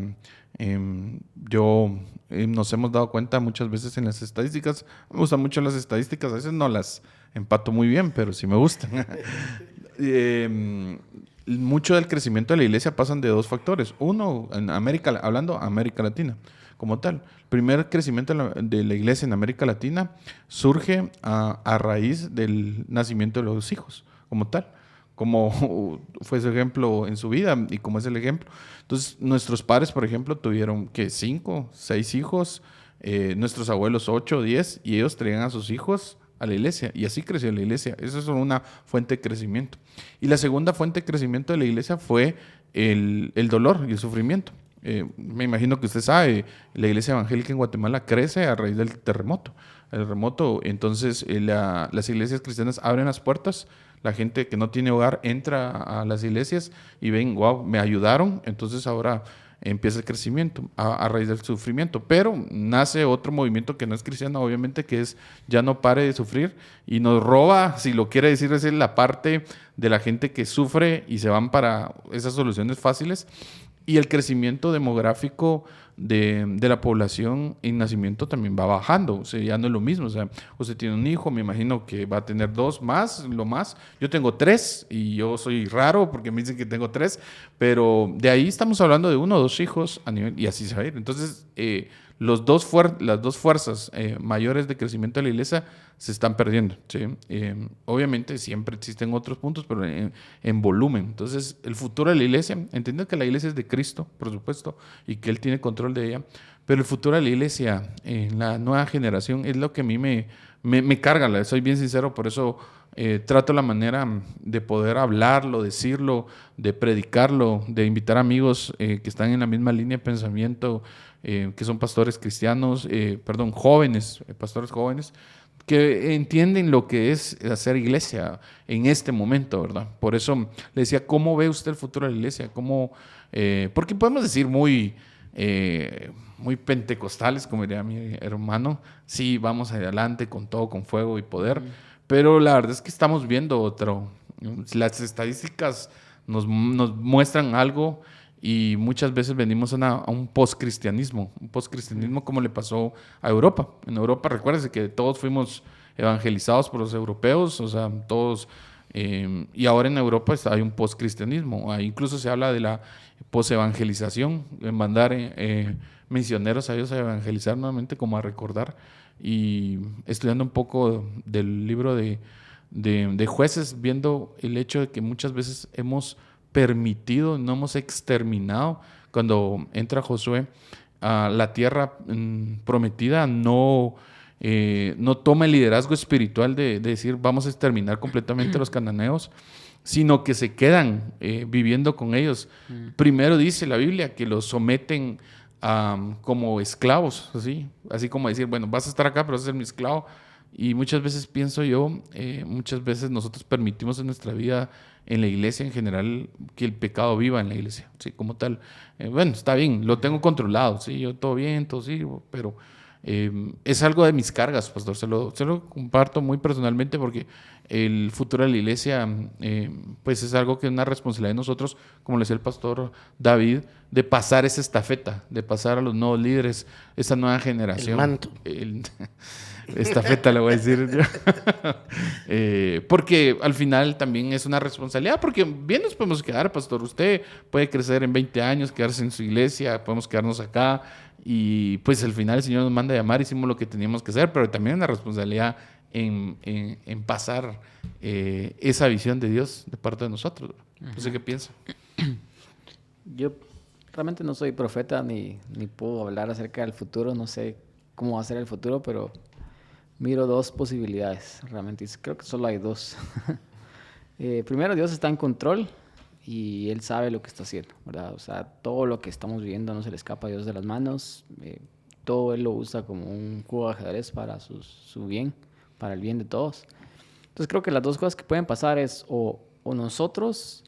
nos hemos dado cuenta muchas veces en las estadísticas. Me gustan mucho las estadísticas, a veces no las empato muy bien, pero sí me gustan. Mucho del crecimiento de la iglesia pasan de dos factores. Uno, en América, hablando América Latina como tal. El primer crecimiento de la iglesia en América Latina surge a raíz del nacimiento de los hijos, como tal. Como fue su ejemplo en su vida y como es el ejemplo. Entonces, nuestros padres, por ejemplo, tuvieron que 5, 6 hijos, nuestros abuelos 8, 10, y ellos traían a sus hijos a la iglesia, y así creció la iglesia. Esa es una fuente de crecimiento. Y la segunda fuente de crecimiento de la iglesia fue el dolor y el sufrimiento. Me imagino que usted sabe, la iglesia evangélica en Guatemala crece a raíz del terremoto. El terremoto, entonces las iglesias cristianas abren las puertas, la gente que no tiene hogar entra a las iglesias y ven, wow, me ayudaron, entonces ahora empieza el crecimiento a raíz del sufrimiento. Pero nace otro movimiento que no es cristiano, obviamente, que es ya no pare de sufrir, y nos roba, si lo quiere decir, es la parte de la gente que sufre y se van para esas soluciones fáciles. Y el crecimiento demográfico de la población en nacimiento también va bajando. O sea, ya no es lo mismo. O sea, usted tiene un hijo, me imagino que va a tener 2 más, lo más. Yo tengo 3 y yo soy raro porque me dicen que tengo 3, pero de ahí estamos hablando de 1 o 2 hijos a nivel, y así se va a ir. Entonces, las dos fuerzas mayores de crecimiento de la iglesia se están perdiendo, ¿sí? Obviamente siempre existen otros puntos, pero en volumen. Entonces, el futuro de la iglesia, entiendo que la iglesia es de Cristo, por supuesto, y que Él tiene control de ella, pero el futuro de la iglesia en la nueva generación es lo que a mí me carga, soy bien sincero, por eso trato la manera de poder hablarlo, decirlo, de predicarlo, de invitar amigos que están en la misma línea de pensamiento, que son pastores cristianos, jóvenes, pastores jóvenes, que entienden lo que es hacer iglesia en este momento, ¿verdad? Por eso le decía, ¿cómo ve usted el futuro de la iglesia? Porque podemos decir muy pentecostales, como diría mi hermano, sí, vamos adelante con todo, con fuego y poder, pero la verdad es que estamos viendo las estadísticas nos muestran algo, y muchas veces venimos a un postcristianismo como le pasó a Europa. En Europa, recuérdense que todos fuimos evangelizados por los europeos, o sea, todos, y ahora en Europa hay un postcristianismo. Incluso se habla de la posevangelización, de mandar misioneros a ellos a evangelizar nuevamente, como a recordar. Y estudiando un poco del libro de Jueces, viendo el hecho de que muchas veces hemos permitido, no hemos exterminado. Cuando entra Josué a la tierra prometida, no toma el liderazgo espiritual de decir vamos a exterminar completamente a los cananeos, sino que se quedan viviendo con ellos. Primero dice la Biblia que los someten como esclavos, así como decir, bueno, vas a estar acá, pero vas a ser mi esclavo. Y muchas veces pienso yo, muchas veces nosotros permitimos en nuestra vida, en la iglesia en general, que el pecado viva en la iglesia, ¿sí? Como tal. Bueno, está bien, lo tengo controlado, ¿sí? Yo todo bien, todo sí, pero Es algo de mis cargas, pastor. Se lo comparto muy personalmente porque el futuro de la iglesia, pues es algo que es una responsabilidad de nosotros, como le decía el pastor David, de pasar esa estafeta, de pasar a los nuevos líderes, esa nueva generación. El manto. Estafeta le voy a decir. Porque al final también es una responsabilidad, porque bien nos podemos quedar, pastor. Usted puede crecer en 20 años, quedarse en su iglesia, podemos quedarnos acá y pues al final el Señor nos manda a llamar, hicimos lo que teníamos que hacer, pero también una responsabilidad en pasar esa visión de Dios de parte de nosotros. No sé qué piensa. Yo realmente no soy profeta ni puedo hablar acerca del futuro, no sé cómo va a ser el futuro, pero miro dos posibilidades, realmente. Creo que solo hay dos. Primero, Dios está en control y Él sabe lo que está haciendo, ¿verdad? O sea, todo lo que estamos viviendo no se le escapa a Dios de las manos. Todo Él lo usa como un juego de ajedrez para su bien, para el bien de todos. Entonces creo que las dos cosas que pueden pasar es o nosotros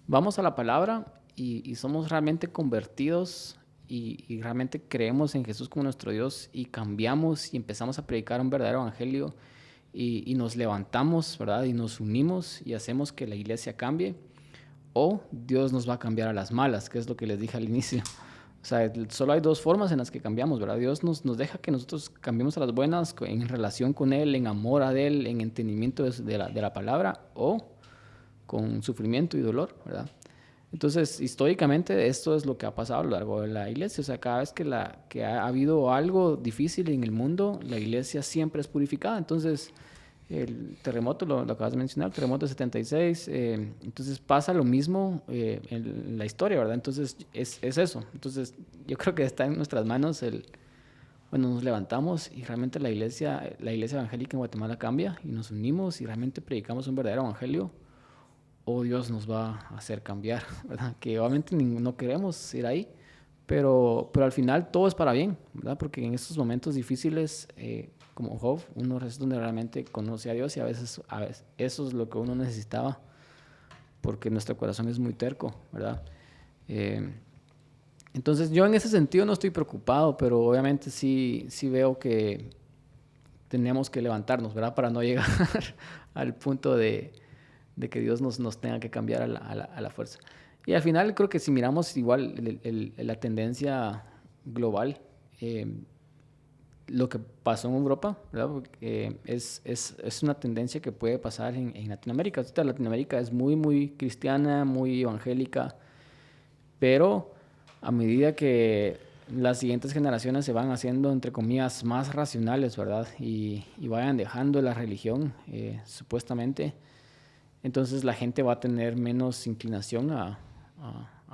vamos a la palabra y somos realmente convertidos y realmente creemos en Jesús como nuestro Dios y cambiamos y empezamos a predicar un verdadero evangelio y nos levantamos, ¿verdad? Y nos unimos y hacemos que la iglesia cambie, o Dios nos va a cambiar a las malas, que es lo que les dije al inicio. O sea, solo hay dos formas en las que cambiamos, ¿verdad? Dios nos deja que nosotros cambiemos a las buenas en relación con Él, en amor a Él, en entendimiento de la palabra, o con sufrimiento y dolor, ¿verdad? Entonces, históricamente, esto es lo que ha pasado a lo largo de la iglesia. O sea, cada vez que ha habido algo difícil en el mundo, la iglesia siempre es purificada. Entonces, el terremoto, lo acabas de mencionar, el terremoto de 76, entonces pasa lo mismo en la historia, ¿verdad? Entonces, es eso. Entonces, yo creo que está en nuestras manos bueno, nos levantamos y realmente la iglesia evangélica en Guatemala cambia y nos unimos y realmente predicamos un verdadero evangelio, o Dios nos va a hacer cambiar, ¿verdad? Que obviamente no queremos ir ahí, pero al final todo es para bien, ¿verdad? Porque en estos momentos difíciles, como Job, uno es donde realmente conoce a Dios y a veces eso es lo que uno necesitaba, porque nuestro corazón es muy terco, ¿verdad? Entonces yo en ese sentido no estoy preocupado, pero obviamente sí veo que tenemos que levantarnos, ¿verdad? Para no llegar al punto de que Dios nos tenga que cambiar a la fuerza. Y al final creo que si miramos igual la tendencia global, lo que pasó en Europa, ¿verdad? Porque, es una tendencia que puede pasar en Latinoamérica. Ahorita Latinoamérica es muy, muy cristiana, muy evangélica, pero a medida que las siguientes generaciones se van haciendo, entre comillas, más racionales, ¿verdad? Y vayan dejando la religión, supuestamente, entonces la gente va a tener menos inclinación a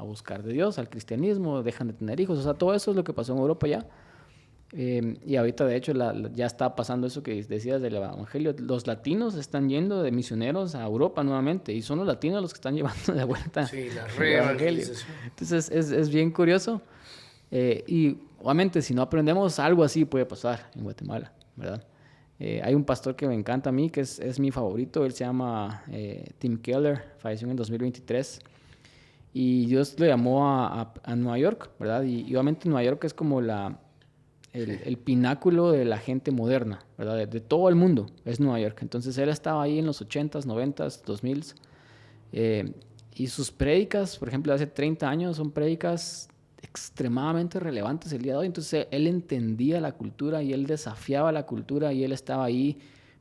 buscar de Dios, al cristianismo, dejan de tener hijos. O sea, todo eso es lo que pasó en Europa ya. Y ahorita, de hecho, ya está pasando eso que decías del evangelio. Los latinos están yendo de misioneros a Europa nuevamente y son los latinos los que están llevando de vuelta el evangelio. Entonces es bien curioso. Y obviamente si no aprendemos, algo así puede pasar en Guatemala, ¿verdad? Hay un pastor que me encanta a mí, que es mi favorito. Él se llama Tim Keller, falleció en el 2023. Y Dios lo llamó a Nueva York, ¿verdad? Y obviamente Nueva York es como el pináculo de la gente moderna, ¿verdad? De todo el mundo es Nueva York. Entonces él estaba ahí en los 80s, 90s, 2000s. Y sus prédicas, por ejemplo, de hace 30 años, son prédicas extremadamente relevantes el día de hoy. Entonces él entendía la cultura y él desafiaba la cultura y él estaba ahí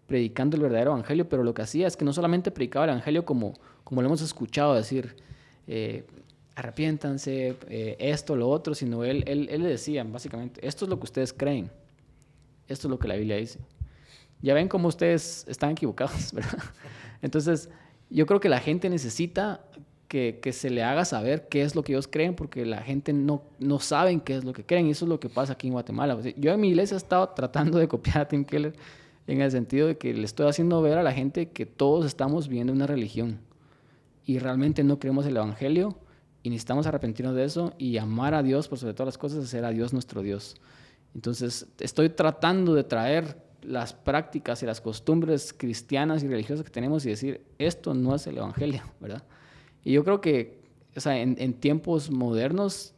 predicando el verdadero evangelio, pero lo que hacía es que no solamente predicaba el evangelio como lo hemos escuchado decir, arrepiéntanse, esto, lo otro, sino él le decía básicamente, esto es lo que ustedes creen, esto es lo que la Biblia dice. Ya ven cómo ustedes están equivocados, ¿verdad? Entonces yo creo que la gente necesita que se le haga saber qué es lo que ellos creen, porque la gente no saben qué es lo que creen, y eso es lo que pasa aquí en Guatemala. O sea, yo en mi iglesia he estado tratando de copiar a Tim Keller en el sentido de que le estoy haciendo ver a la gente que todos estamos viviendo una religión y realmente no creemos el evangelio y necesitamos arrepentirnos de eso y amar a Dios por sobre todas las cosas, hacer a Dios nuestro Dios. Entonces estoy tratando de traer las prácticas y las costumbres cristianas y religiosas que tenemos y decir, esto no es el evangelio, ¿verdad? Y yo creo que, o sea, en tiempos modernos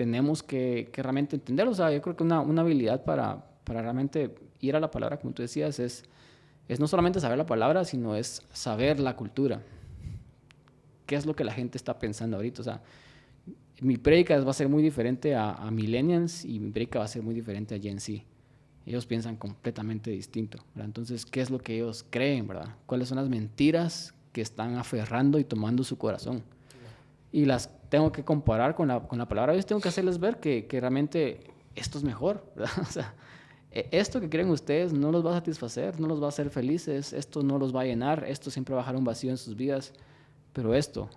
tenemos que realmente entenderlo. O sea, yo creo que una habilidad para realmente ir a la palabra, como tú decías, es no solamente saber la palabra, sino es saber la cultura. ¿Qué es lo que la gente está pensando ahorita? O sea, mi prédica va a ser muy diferente a millennials y mi prédica va a ser muy diferente a Gen Z. Ellos piensan completamente distinto, ¿verdad? Entonces, ¿qué es lo que ellos creen, verdad? ¿Cuáles son las mentiras que están aferrando y tomando su corazón? Y las tengo que comparar con la palabra de Dios. Tengo que hacerles ver que realmente esto es mejor, ¿verdad? O sea, esto que creen ustedes no los va a satisfacer, no los va a hacer felices, esto no los va a llenar, esto siempre va a dejar un vacío en sus vidas, pero esto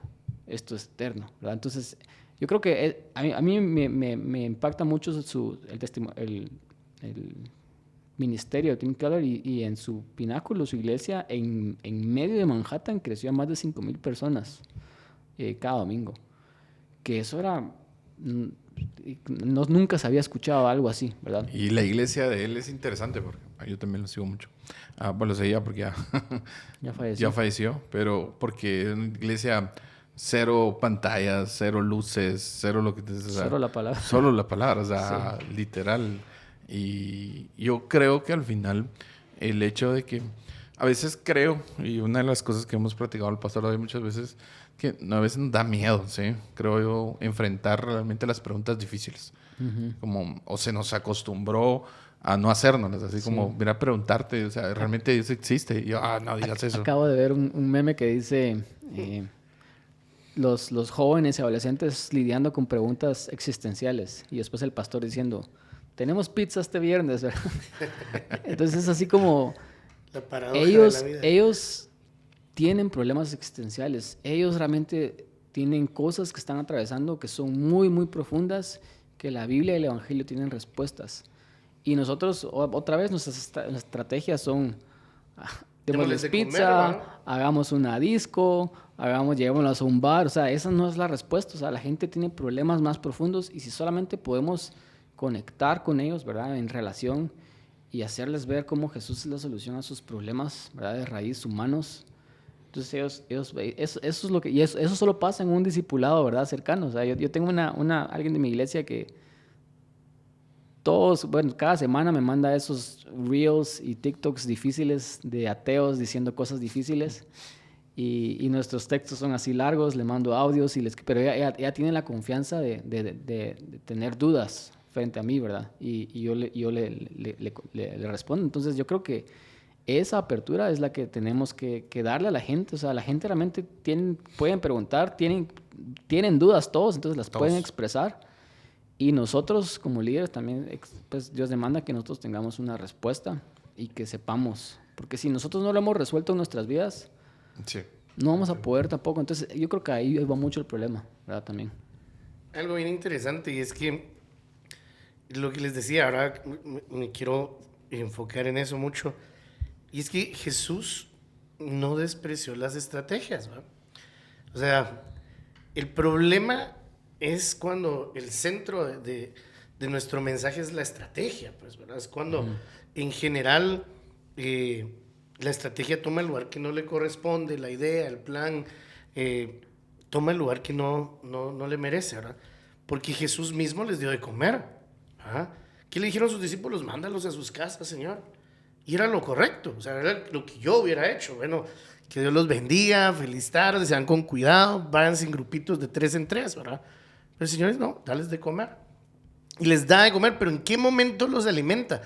es eterno, ¿verdad? Entonces, yo creo que a mí me impacta mucho el ministerio de Tim Keller y en su pináculo, su iglesia, en medio de Manhattan creció a más de 5,000 personas cada domingo. Que eso era... nunca se había escuchado algo así, ¿verdad? Y la iglesia de él es interesante porque yo también lo sigo mucho. Bueno, lo seguía porque ya falleció, pero porque es una iglesia... Cero pantallas, cero luces, cero lo que te... Solo la palabra. Solo la palabra, o sea, sí. Literal. Y yo creo que al final el hecho de que... A veces creo, y una de las cosas que hemos platicado al pastor hoy muchas veces, que a veces nos da miedo, ¿sí? Creo yo, enfrentar realmente las preguntas difíciles. Como, o se nos acostumbró a no hacernos, así como, mira, preguntarte, o sea, ¿realmente Dios existe? Y yo, no digas eso. Acabo de ver un meme que dice... Los jóvenes y adolescentes lidiando con preguntas existenciales y después el pastor diciendo, tenemos pizza este viernes, ¿verdad? Entonces es así como la paradoja de la vida. Ellos tienen problemas existenciales, ellos realmente tienen cosas que están atravesando que son muy, muy profundas, que la Biblia y el Evangelio tienen respuestas. Y nosotros, otra vez, nuestras estrategias son... démosles pizza, comer, ¿no? Hagamos una disco, llevémoslos a un bar. O sea, esa no es la respuesta. O sea, la gente tiene problemas más profundos y si solamente podemos conectar con ellos, ¿verdad? En relación y hacerles ver cómo Jesús es la solución a sus problemas, ¿verdad? De raíz humanos. Entonces eso es lo que... Y eso solo pasa en un discipulado, ¿verdad? Cercano. O sea, yo tengo alguien de mi iglesia que... cada semana me manda esos reels y TikToks difíciles de ateos diciendo cosas difíciles y nuestros textos son así largos, le mando audios, pero ella tiene la confianza de tener dudas frente a mí, ¿verdad? Y yo le respondo. Entonces yo creo que esa apertura es la que tenemos que darle a la gente. O sea, la gente realmente pueden preguntar, tienen dudas todos, entonces las pueden expresar. Y nosotros como líderes también, pues Dios demanda que nosotros tengamos una respuesta y que sepamos. Porque si nosotros no lo hemos resuelto en nuestras vidas, no vamos a poder tampoco. Entonces yo creo que ahí va mucho el problema, ¿verdad? También. Algo bien interesante y es que lo que les decía, ahora me quiero enfocar en eso mucho. Y es que Jesús no despreció las estrategias, ¿verdad? O sea, el problema... es cuando el centro de nuestro mensaje es la estrategia, pues, ¿verdad? Es cuando en general la estrategia toma el lugar que no le corresponde, la idea, el plan, toma el lugar que no le merece, ¿verdad? Porque Jesús mismo les dio de comer, ¿verdad? ¿Qué le dijeron a sus discípulos? Mándalos a sus casas, Señor. Y era lo correcto, o sea, era lo que yo hubiera hecho. Bueno, que Dios los bendiga, feliz tarde, sean con cuidado, váyanse en grupitos de 3 en 3, ¿verdad? Pero señores, no, dales de comer. Y les da de comer, pero ¿en qué momento los alimenta?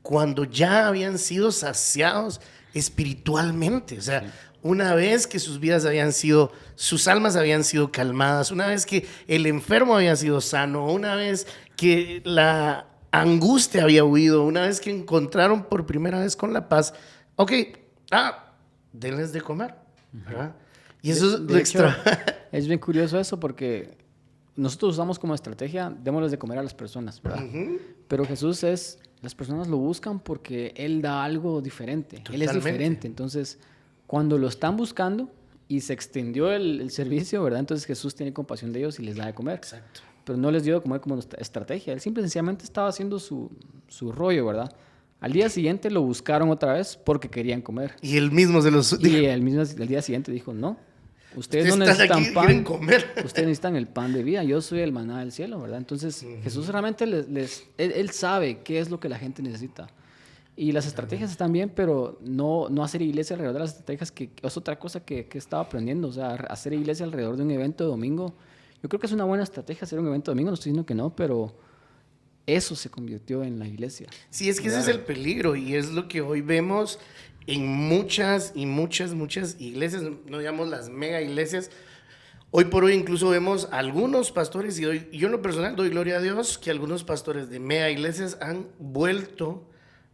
Cuando ya habían sido saciados espiritualmente. O sea, una vez que sus vidas sus almas habían sido calmadas, una vez que el enfermo había sido sano, una vez que la angustia había huido, una vez que encontraron por primera vez con la paz, denles de comer, ¿verdad? Y eso de hecho, es bien curioso eso porque nosotros usamos como estrategia, démosles de comer a las personas, ¿verdad? Pero Jesús las personas lo buscan porque Él da algo diferente. Totalmente. Él es diferente. Entonces, cuando lo están buscando y se extendió el servicio, ¿verdad? Entonces Jesús tiene compasión de ellos y les da de comer. Exacto. Pero no les dio de comer como estrategia. Él simple y sencillamente estaba haciendo su rollo, ¿verdad? Al día siguiente lo buscaron otra vez porque querían comer. Y él mismo se los dijo. Y el día siguiente dijo, no. Ustedes no necesitan aquí, pan, quieren comer. ustedes necesitan el pan de vida, yo soy el maná del cielo, ¿verdad? Entonces Jesús realmente él sabe qué es lo que la gente necesita. Y las estrategias están bien, pero no hacer iglesia alrededor de las estrategias, que es otra cosa que estaba aprendiendo. O sea, hacer iglesia alrededor de un evento de domingo, yo creo que es una buena estrategia hacer un evento de domingo, no estoy diciendo que no, pero eso se convirtió en la iglesia. Sí, es que ese es el peligro y es lo que hoy vemos en muchas iglesias, no digamos las mega iglesias. Hoy por hoy incluso vemos algunos pastores, y yo en lo personal doy gloria a Dios, que algunos pastores de mega iglesias han vuelto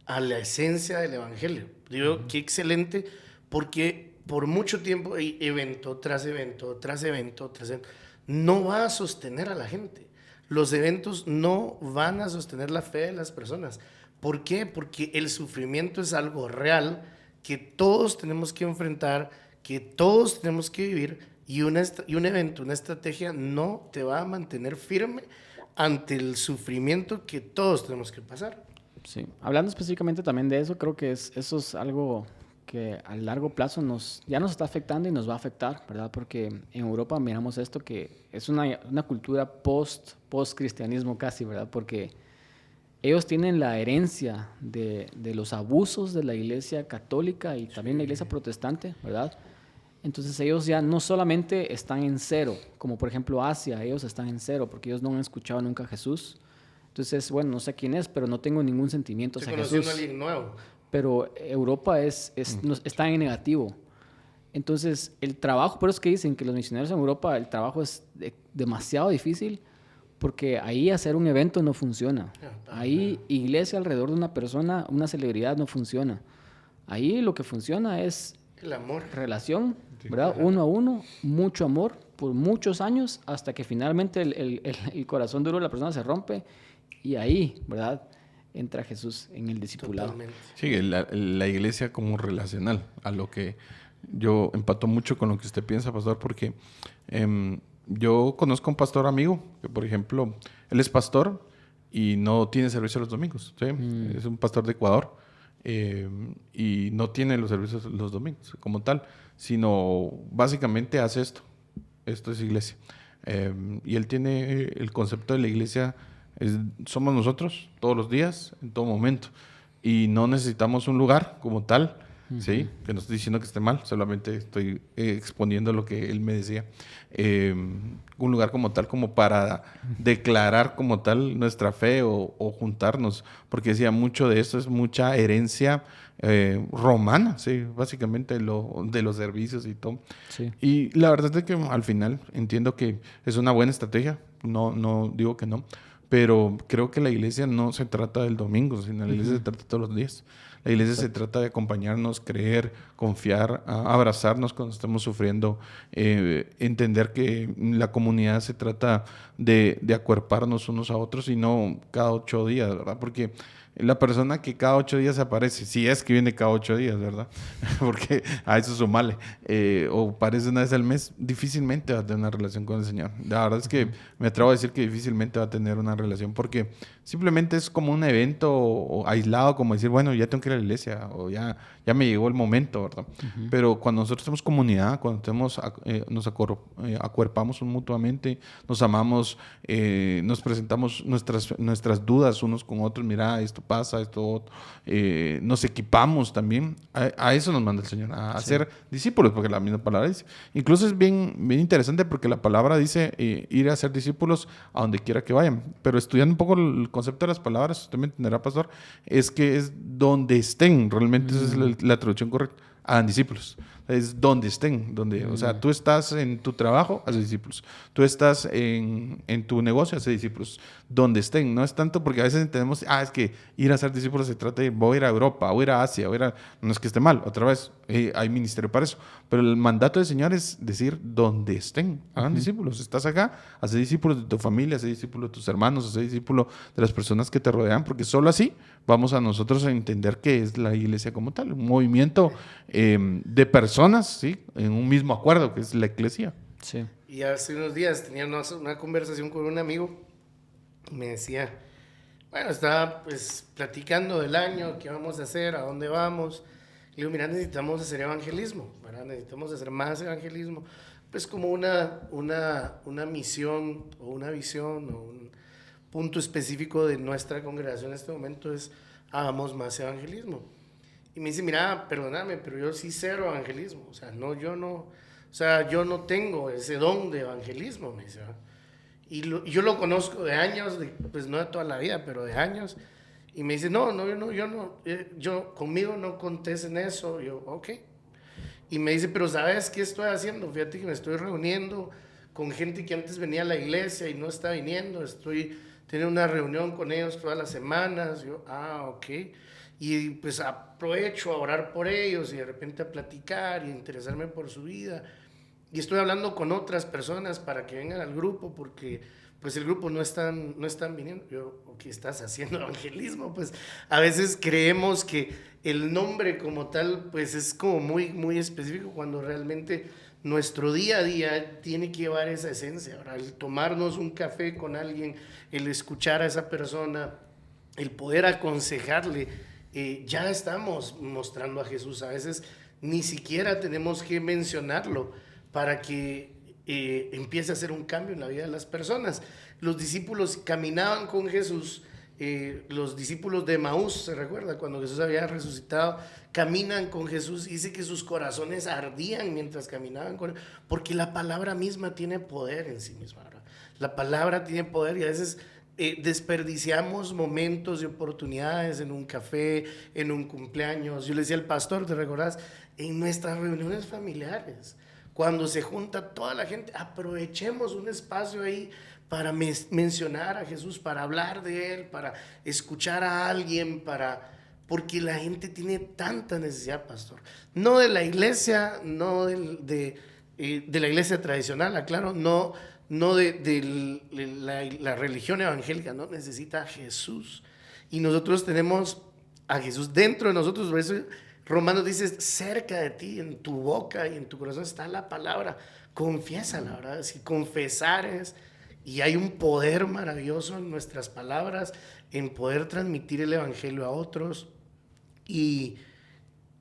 a la esencia del evangelio. Digo, qué excelente, porque por mucho tiempo, evento tras evento, tras evento, tras evento, no va a sostener a la gente. Los eventos no van a sostener la fe de las personas. ¿Por qué? Porque el sufrimiento es algo real que todos tenemos que enfrentar, que todos tenemos que vivir, y un evento, una estrategia no te va a mantener firme ante el sufrimiento que todos tenemos que pasar. Sí, hablando específicamente también de eso, creo que eso es algo que a largo plazo ya nos está afectando y nos va a afectar, ¿verdad? Porque en Europa miramos esto, que es una cultura post-cristianismo casi, ¿verdad? Porque ellos tienen la herencia de los abusos de la iglesia católica y también la iglesia protestante, ¿verdad? Entonces ellos ya no solamente están en cero, como por ejemplo Asia, ellos están en cero porque ellos no han escuchado nunca a Jesús. Entonces, bueno, no sé quién es, pero no tengo ningún sentimiento hacia Jesús. A alguien nuevo. Pero Europa está en negativo. Entonces, el trabajo, por eso es que dicen que los misioneros en Europa, el trabajo es demasiado difícil, porque ahí hacer un evento no funciona. Ahí iglesia alrededor de una persona, una celebridad, no funciona. Ahí lo que funciona es el amor. Relación, ¿verdad? Uno a uno, mucho amor, por muchos años, hasta que finalmente el corazón duro de la persona se rompe. Y ahí, ¿verdad?, entra Jesús en el discipulado. Totalmente. Sí, la iglesia como relacional, a lo que yo empato mucho con lo que usted piensa, pastor, porque yo conozco a un pastor amigo que, por ejemplo, él es pastor y no tiene servicio los domingos, ¿sí? Es un pastor de Ecuador y no tiene los servicios los domingos como tal, sino básicamente hace esto es iglesia. Y él tiene el concepto de la iglesia. Somos nosotros todos los días, en todo momento, y no necesitamos un lugar como tal, ¿sí? Que no estoy diciendo que esté mal, solamente estoy exponiendo lo que él me decía. Un lugar como tal, como para declarar como tal nuestra fe o juntarnos, porque decía, mucho de esto es mucha herencia romana, sí, básicamente de los servicios y todo. Sí. Y la verdad es que al final entiendo que es una buena estrategia, no digo que no, pero creo que la iglesia no se trata del domingo, sino la iglesia se trata todos los días. La iglesia se trata de acompañarnos, creer, confiar, abrazarnos cuando estamos sufriendo, entender que la comunidad se trata de acuerparnos unos a otros y no cada 8 días, ¿verdad? Porque la persona que cada 8 días aparece, si es que viene cada 8 días, ¿verdad? Porque a eso sumale, o aparece una vez al mes, difícilmente va a tener una relación con el Señor. La verdad es que me atrevo a decir que difícilmente va a tener una relación, porque simplemente es como un evento o aislado, como decir, bueno, ya tengo que ir a la iglesia, o ya me llegó el momento, ¿verdad? Pero cuando nosotros somos comunidad, cuando nos acuerpamos mutuamente, nos amamos, nos presentamos nuestras dudas unos con otros, mira, esto pasa, nos equipamos también, a eso nos manda el Señor, a ser discípulos, porque la misma palabra dice. Incluso es bien interesante porque la palabra dice ir a ser discípulos a donde quiera que vayan, pero estudiando un poco el concepto de las palabras, usted me entenderá, pastor, es que es donde estén, realmente esa es la traducción correcta, hagan discípulos. Es donde estén, o sea, tú estás en tu trabajo, hace discípulos. Tú estás en tu negocio, hace discípulos. Donde estén, no es tanto porque a veces entendemos, es que ir a ser discípulos se trata de voy a ir a Europa, voy a ir a Asia, no es que esté mal, otra vez, hay ministerio para eso. Pero el mandato del Señor es decir, donde estén, hagan discípulos. Estás acá, hace discípulos de tu familia, hace discípulos de tus hermanos, hace discípulos de las personas que te rodean, porque solo así vamos a nosotros a entender qué es la iglesia como tal, un movimiento de personas, ¿sí? En un mismo acuerdo, que es la iglesia. Sí. Y hace unos días tenía una conversación con un amigo, me decía, bueno, estaba pues platicando del año, qué vamos a hacer, a dónde vamos, Le digo, mira, necesitamos hacer evangelismo, ¿verdad? Necesitamos hacer más evangelismo. Pues como una misión o una visión o un punto específico de nuestra congregación en este momento es hagamos más evangelismo. Y me dice, mira, perdóname, pero yo sí cero evangelismo. O sea, yo no tengo ese don de evangelismo, me dice, ¿verdad? Yo lo conozco de años, pues no de toda la vida, pero de años. Y me dice, yo conmigo no contés en eso. Yo, ok. Y me dice, pero ¿sabes qué estoy haciendo? Fíjate que me estoy reuniendo con gente que antes venía a la iglesia y no está viniendo. Estoy teniendo una reunión con ellos todas las semanas. Yo, ok. Y pues aprovecho a orar por ellos y de repente a platicar y a interesarme por su vida. Y estoy hablando con otras personas para que vengan al grupo porque pues el grupo no están viniendo. Yo, ¿qué estás haciendo evangelismo? Pues a veces creemos que el nombre como tal pues es como muy, muy específico cuando realmente nuestro día a día tiene que llevar esa esencia. Ahora, el tomarnos un café con alguien, el escuchar a esa persona, el poder aconsejarle, ya estamos mostrando a Jesús. A veces ni siquiera tenemos que mencionarlo para que empiece a hacer un cambio en la vida de las personas. Los discípulos caminaban con Jesús, los discípulos de Emaús, se recuerda, cuando Jesús había resucitado, caminan con Jesús, y dice que sus corazones ardían mientras caminaban con él, porque la palabra misma tiene poder en sí misma, ¿verdad? La palabra tiene poder y a veces desperdiciamos momentos y oportunidades en un café, en un cumpleaños. Yo le decía al pastor, ¿te recordás? En nuestras reuniones familiares. Cuando se junta toda la gente, aprovechemos un espacio ahí para mencionar a Jesús, para hablar de Él, para escuchar a alguien, porque la gente tiene tanta necesidad, pastor. No de la iglesia, no de la iglesia tradicional, aclaro, no de la religión evangélica, no, necesita a Jesús. Y nosotros tenemos a Jesús dentro de nosotros, por eso Romanos dice, cerca de ti, en tu boca y en tu corazón está la palabra. Confiésala, ¿verdad? Si confesares, y hay un poder maravilloso en nuestras palabras, en poder transmitir el evangelio a otros y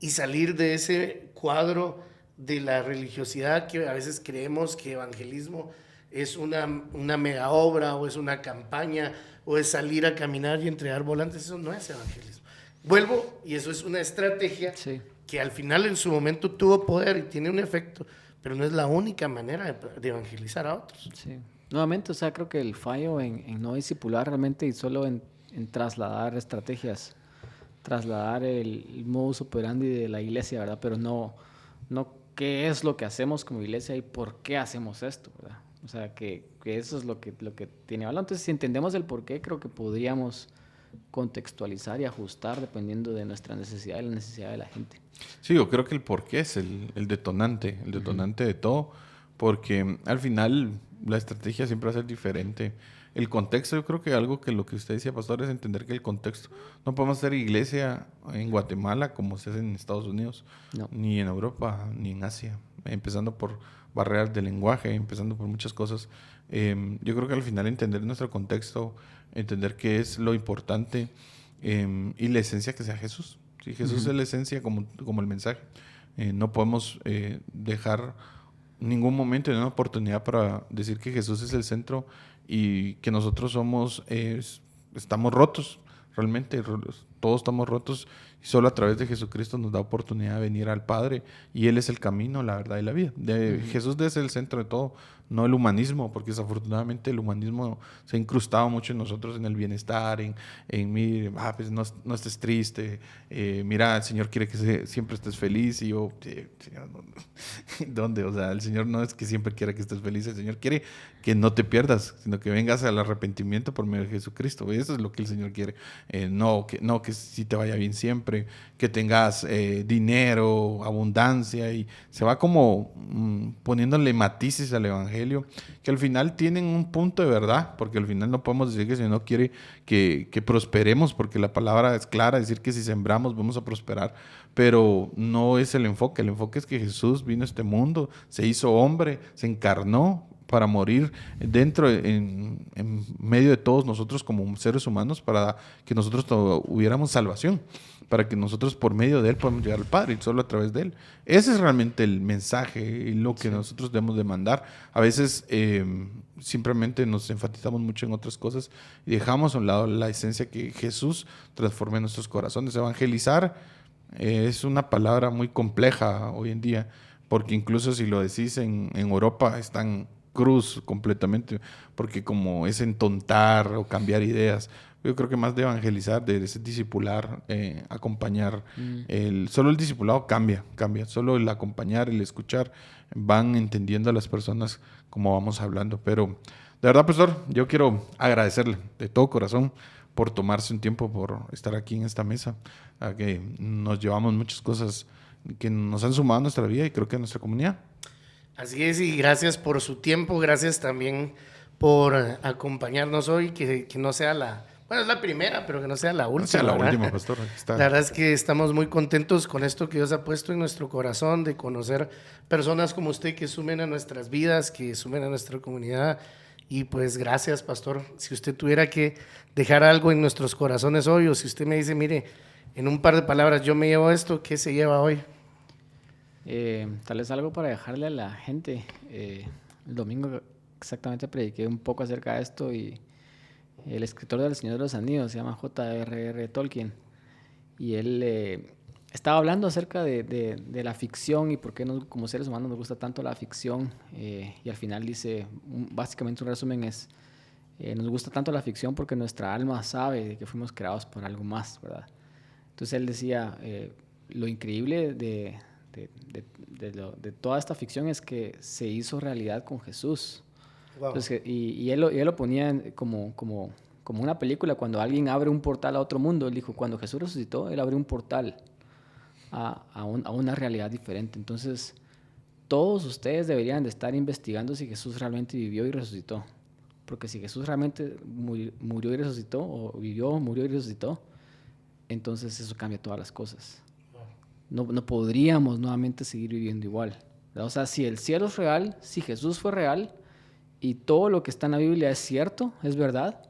salir de ese cuadro de la religiosidad que a veces creemos que evangelismo es una mega obra o es una campaña o es salir a caminar y entregar volantes. Eso no es evangelismo. Vuelvo, y eso es una estrategia que al final en su momento tuvo poder y tiene un efecto, pero no es la única manera de evangelizar a otros. Sí. Nuevamente, o sea, creo que el fallo en no discipular realmente y solo en trasladar estrategias, trasladar el modus operandi de la iglesia, ¿verdad? Pero no qué es lo que hacemos como iglesia y por qué hacemos esto, ¿verdad? O sea, que eso es lo que tiene valor. Entonces, si entendemos el por qué, creo que podríamos contextualizar y ajustar dependiendo de nuestra necesidad y la necesidad de la gente. Sí, yo creo que el porqué es el detonante de todo, porque al final la estrategia siempre va a ser diferente. El contexto, yo creo que algo que lo que usted decía, pastor, es entender que el contexto, no podemos hacer iglesia en Guatemala como se hace en Estados Unidos, ni en Europa, ni en Asia, empezando por barreras de lenguaje, empezando por muchas cosas. Yo creo que al final entender nuestro contexto, entender qué es lo importante y la esencia que sea Jesús. Sí, Jesús es la esencia como el mensaje. No podemos dejar ningún momento ni una oportunidad para decir que Jesús es el centro y que nosotros estamos rotos. Realmente todos estamos rotos y solo a través de Jesucristo nos da oportunidad de venir al Padre y Él es el camino, la verdad y la vida. Jesús es el centro de todo, no el humanismo, porque desafortunadamente el humanismo se ha incrustado mucho en nosotros, en el bienestar, en pues no estés triste, mira, el Señor quiere que siempre estés feliz, y yo, Señor, ¿dónde? O sea, el Señor no es que siempre quiera que estés feliz, el Señor quiere que no te pierdas, sino que vengas al arrepentimiento por medio de Jesucristo. Eso es lo que el Señor quiere. No que sí te vaya bien siempre, que tengas dinero, abundancia, y se va como poniéndole matices al evangelio, que al final tienen un punto de verdad, porque al final no podemos decir que el Señor no quiere que prosperemos, porque la palabra es clara, decir que si sembramos vamos a prosperar, pero no es el enfoque es que Jesús vino a este mundo, se hizo hombre, se encarnó para morir en medio de todos nosotros como seres humanos, para que nosotros hubiéramos salvación. para que nosotros por medio de Él podamos llegar al Padre y solo a través de Él. Ese es realmente el mensaje y lo que nosotros debemos de mandar. A veces simplemente nos enfatizamos mucho en otras cosas y dejamos a un lado la esencia que Jesús transforma en nuestros corazones. Evangelizar es una palabra muy compleja hoy en día, porque incluso si lo decís en Europa están cruz completamente, porque como es entontar o cambiar ideas. Yo creo que más de evangelizar, de ese discipular, acompañar. Solo el discipulado cambia. Solo el acompañar, el escuchar, van entendiendo a las personas como vamos hablando. Pero de verdad, pastor, yo quiero agradecerle de todo corazón por tomarse un tiempo, por estar aquí en esta mesa, a que nos llevamos muchas cosas que nos han sumado a nuestra vida y creo que a nuestra comunidad. Así es, y gracias por su tiempo, gracias también por acompañarnos hoy, que no sea es la primera, pero que no sea la última. No sea la ¿verdad? última, pastor. La verdad es que estamos muy contentos con esto que Dios ha puesto en nuestro corazón, de conocer personas como usted que sumen a nuestras vidas, que sumen a nuestra comunidad. Y pues gracias, pastor. Si usted tuviera que dejar algo en nuestros corazones hoy, o si usted me dice, mire, en un par de palabras yo me llevo esto, ¿qué se lleva hoy? Tal vez algo para dejarle a la gente. El domingo exactamente prediqué un poco acerca de esto y el escritor del Señor de los Anillos se llama J.R.R. Tolkien y él estaba hablando acerca de la ficción y por qué como seres humanos nos gusta tanto la ficción, y al final dice, básicamente un resumen es, nos gusta tanto la ficción porque nuestra alma sabe que fuimos creados por algo más, ¿verdad? Entonces él decía, lo increíble de toda esta ficción es que se hizo realidad con Jesús. Wow. Entonces, y él lo ponía como una película. Cuando alguien abre un portal a otro mundo, él dijo, cuando Jesús resucitó, él abrió un portal a una realidad diferente. Entonces, todos ustedes deberían de estar investigando si Jesús realmente vivió y resucitó. Porque si Jesús realmente murió y resucitó, o vivió, murió y resucitó, entonces eso cambia todas las cosas. No podríamos nuevamente seguir viviendo igual, ¿verdad? O sea, si el cielo es real, si Jesús fue real y todo lo que está en la Biblia es cierto, es verdad,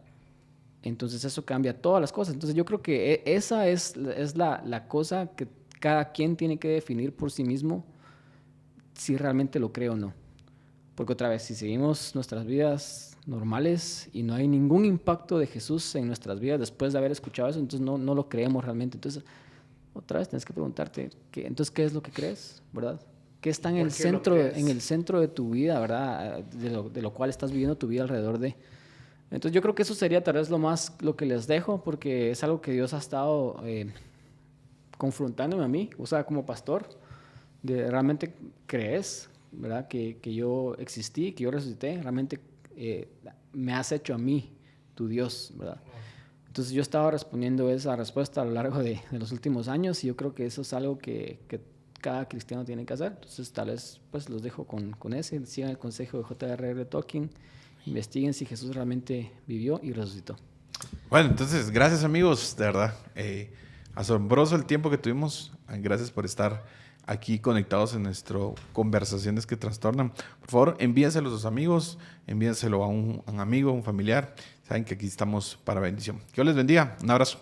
entonces eso cambia todas las cosas. Entonces yo creo que esa es la cosa que cada quien tiene que definir por sí mismo si realmente lo cree o no. Porque otra vez, si seguimos nuestras vidas normales y no hay ningún impacto de Jesús en nuestras vidas después de haber escuchado eso, entonces no lo creemos realmente. Entonces, otra vez tienes que preguntarte, entonces, ¿qué es lo que crees? ¿Verdad? ¿Qué está en el centro de tu vida, verdad? De lo cual estás viviendo tu vida alrededor de. Entonces yo creo que eso sería tal vez lo que les dejo, porque es algo que Dios ha estado confrontándome a mí, o sea, como pastor, de realmente crees, ¿verdad? Que yo existí, que yo resucité, realmente me has hecho a mí tu Dios, ¿verdad? Entonces yo estaba respondiendo esa respuesta a lo largo de los últimos años y yo creo que eso es algo que cada cristiano tiene que hacer. Entonces tal vez pues los dejo con ese, sigan el consejo de J.R.R. Tolkien, investiguen si Jesús realmente vivió y resucitó. Bueno, entonces gracias amigos, de verdad, asombroso el tiempo que tuvimos, gracias por estar aquí conectados en nuestro Conversaciones que Trastornan. Por favor, envíenselo a sus amigos, envíenselo a un amigo, un familiar. Saben que aquí estamos para bendición. Que Dios les bendiga. Un abrazo.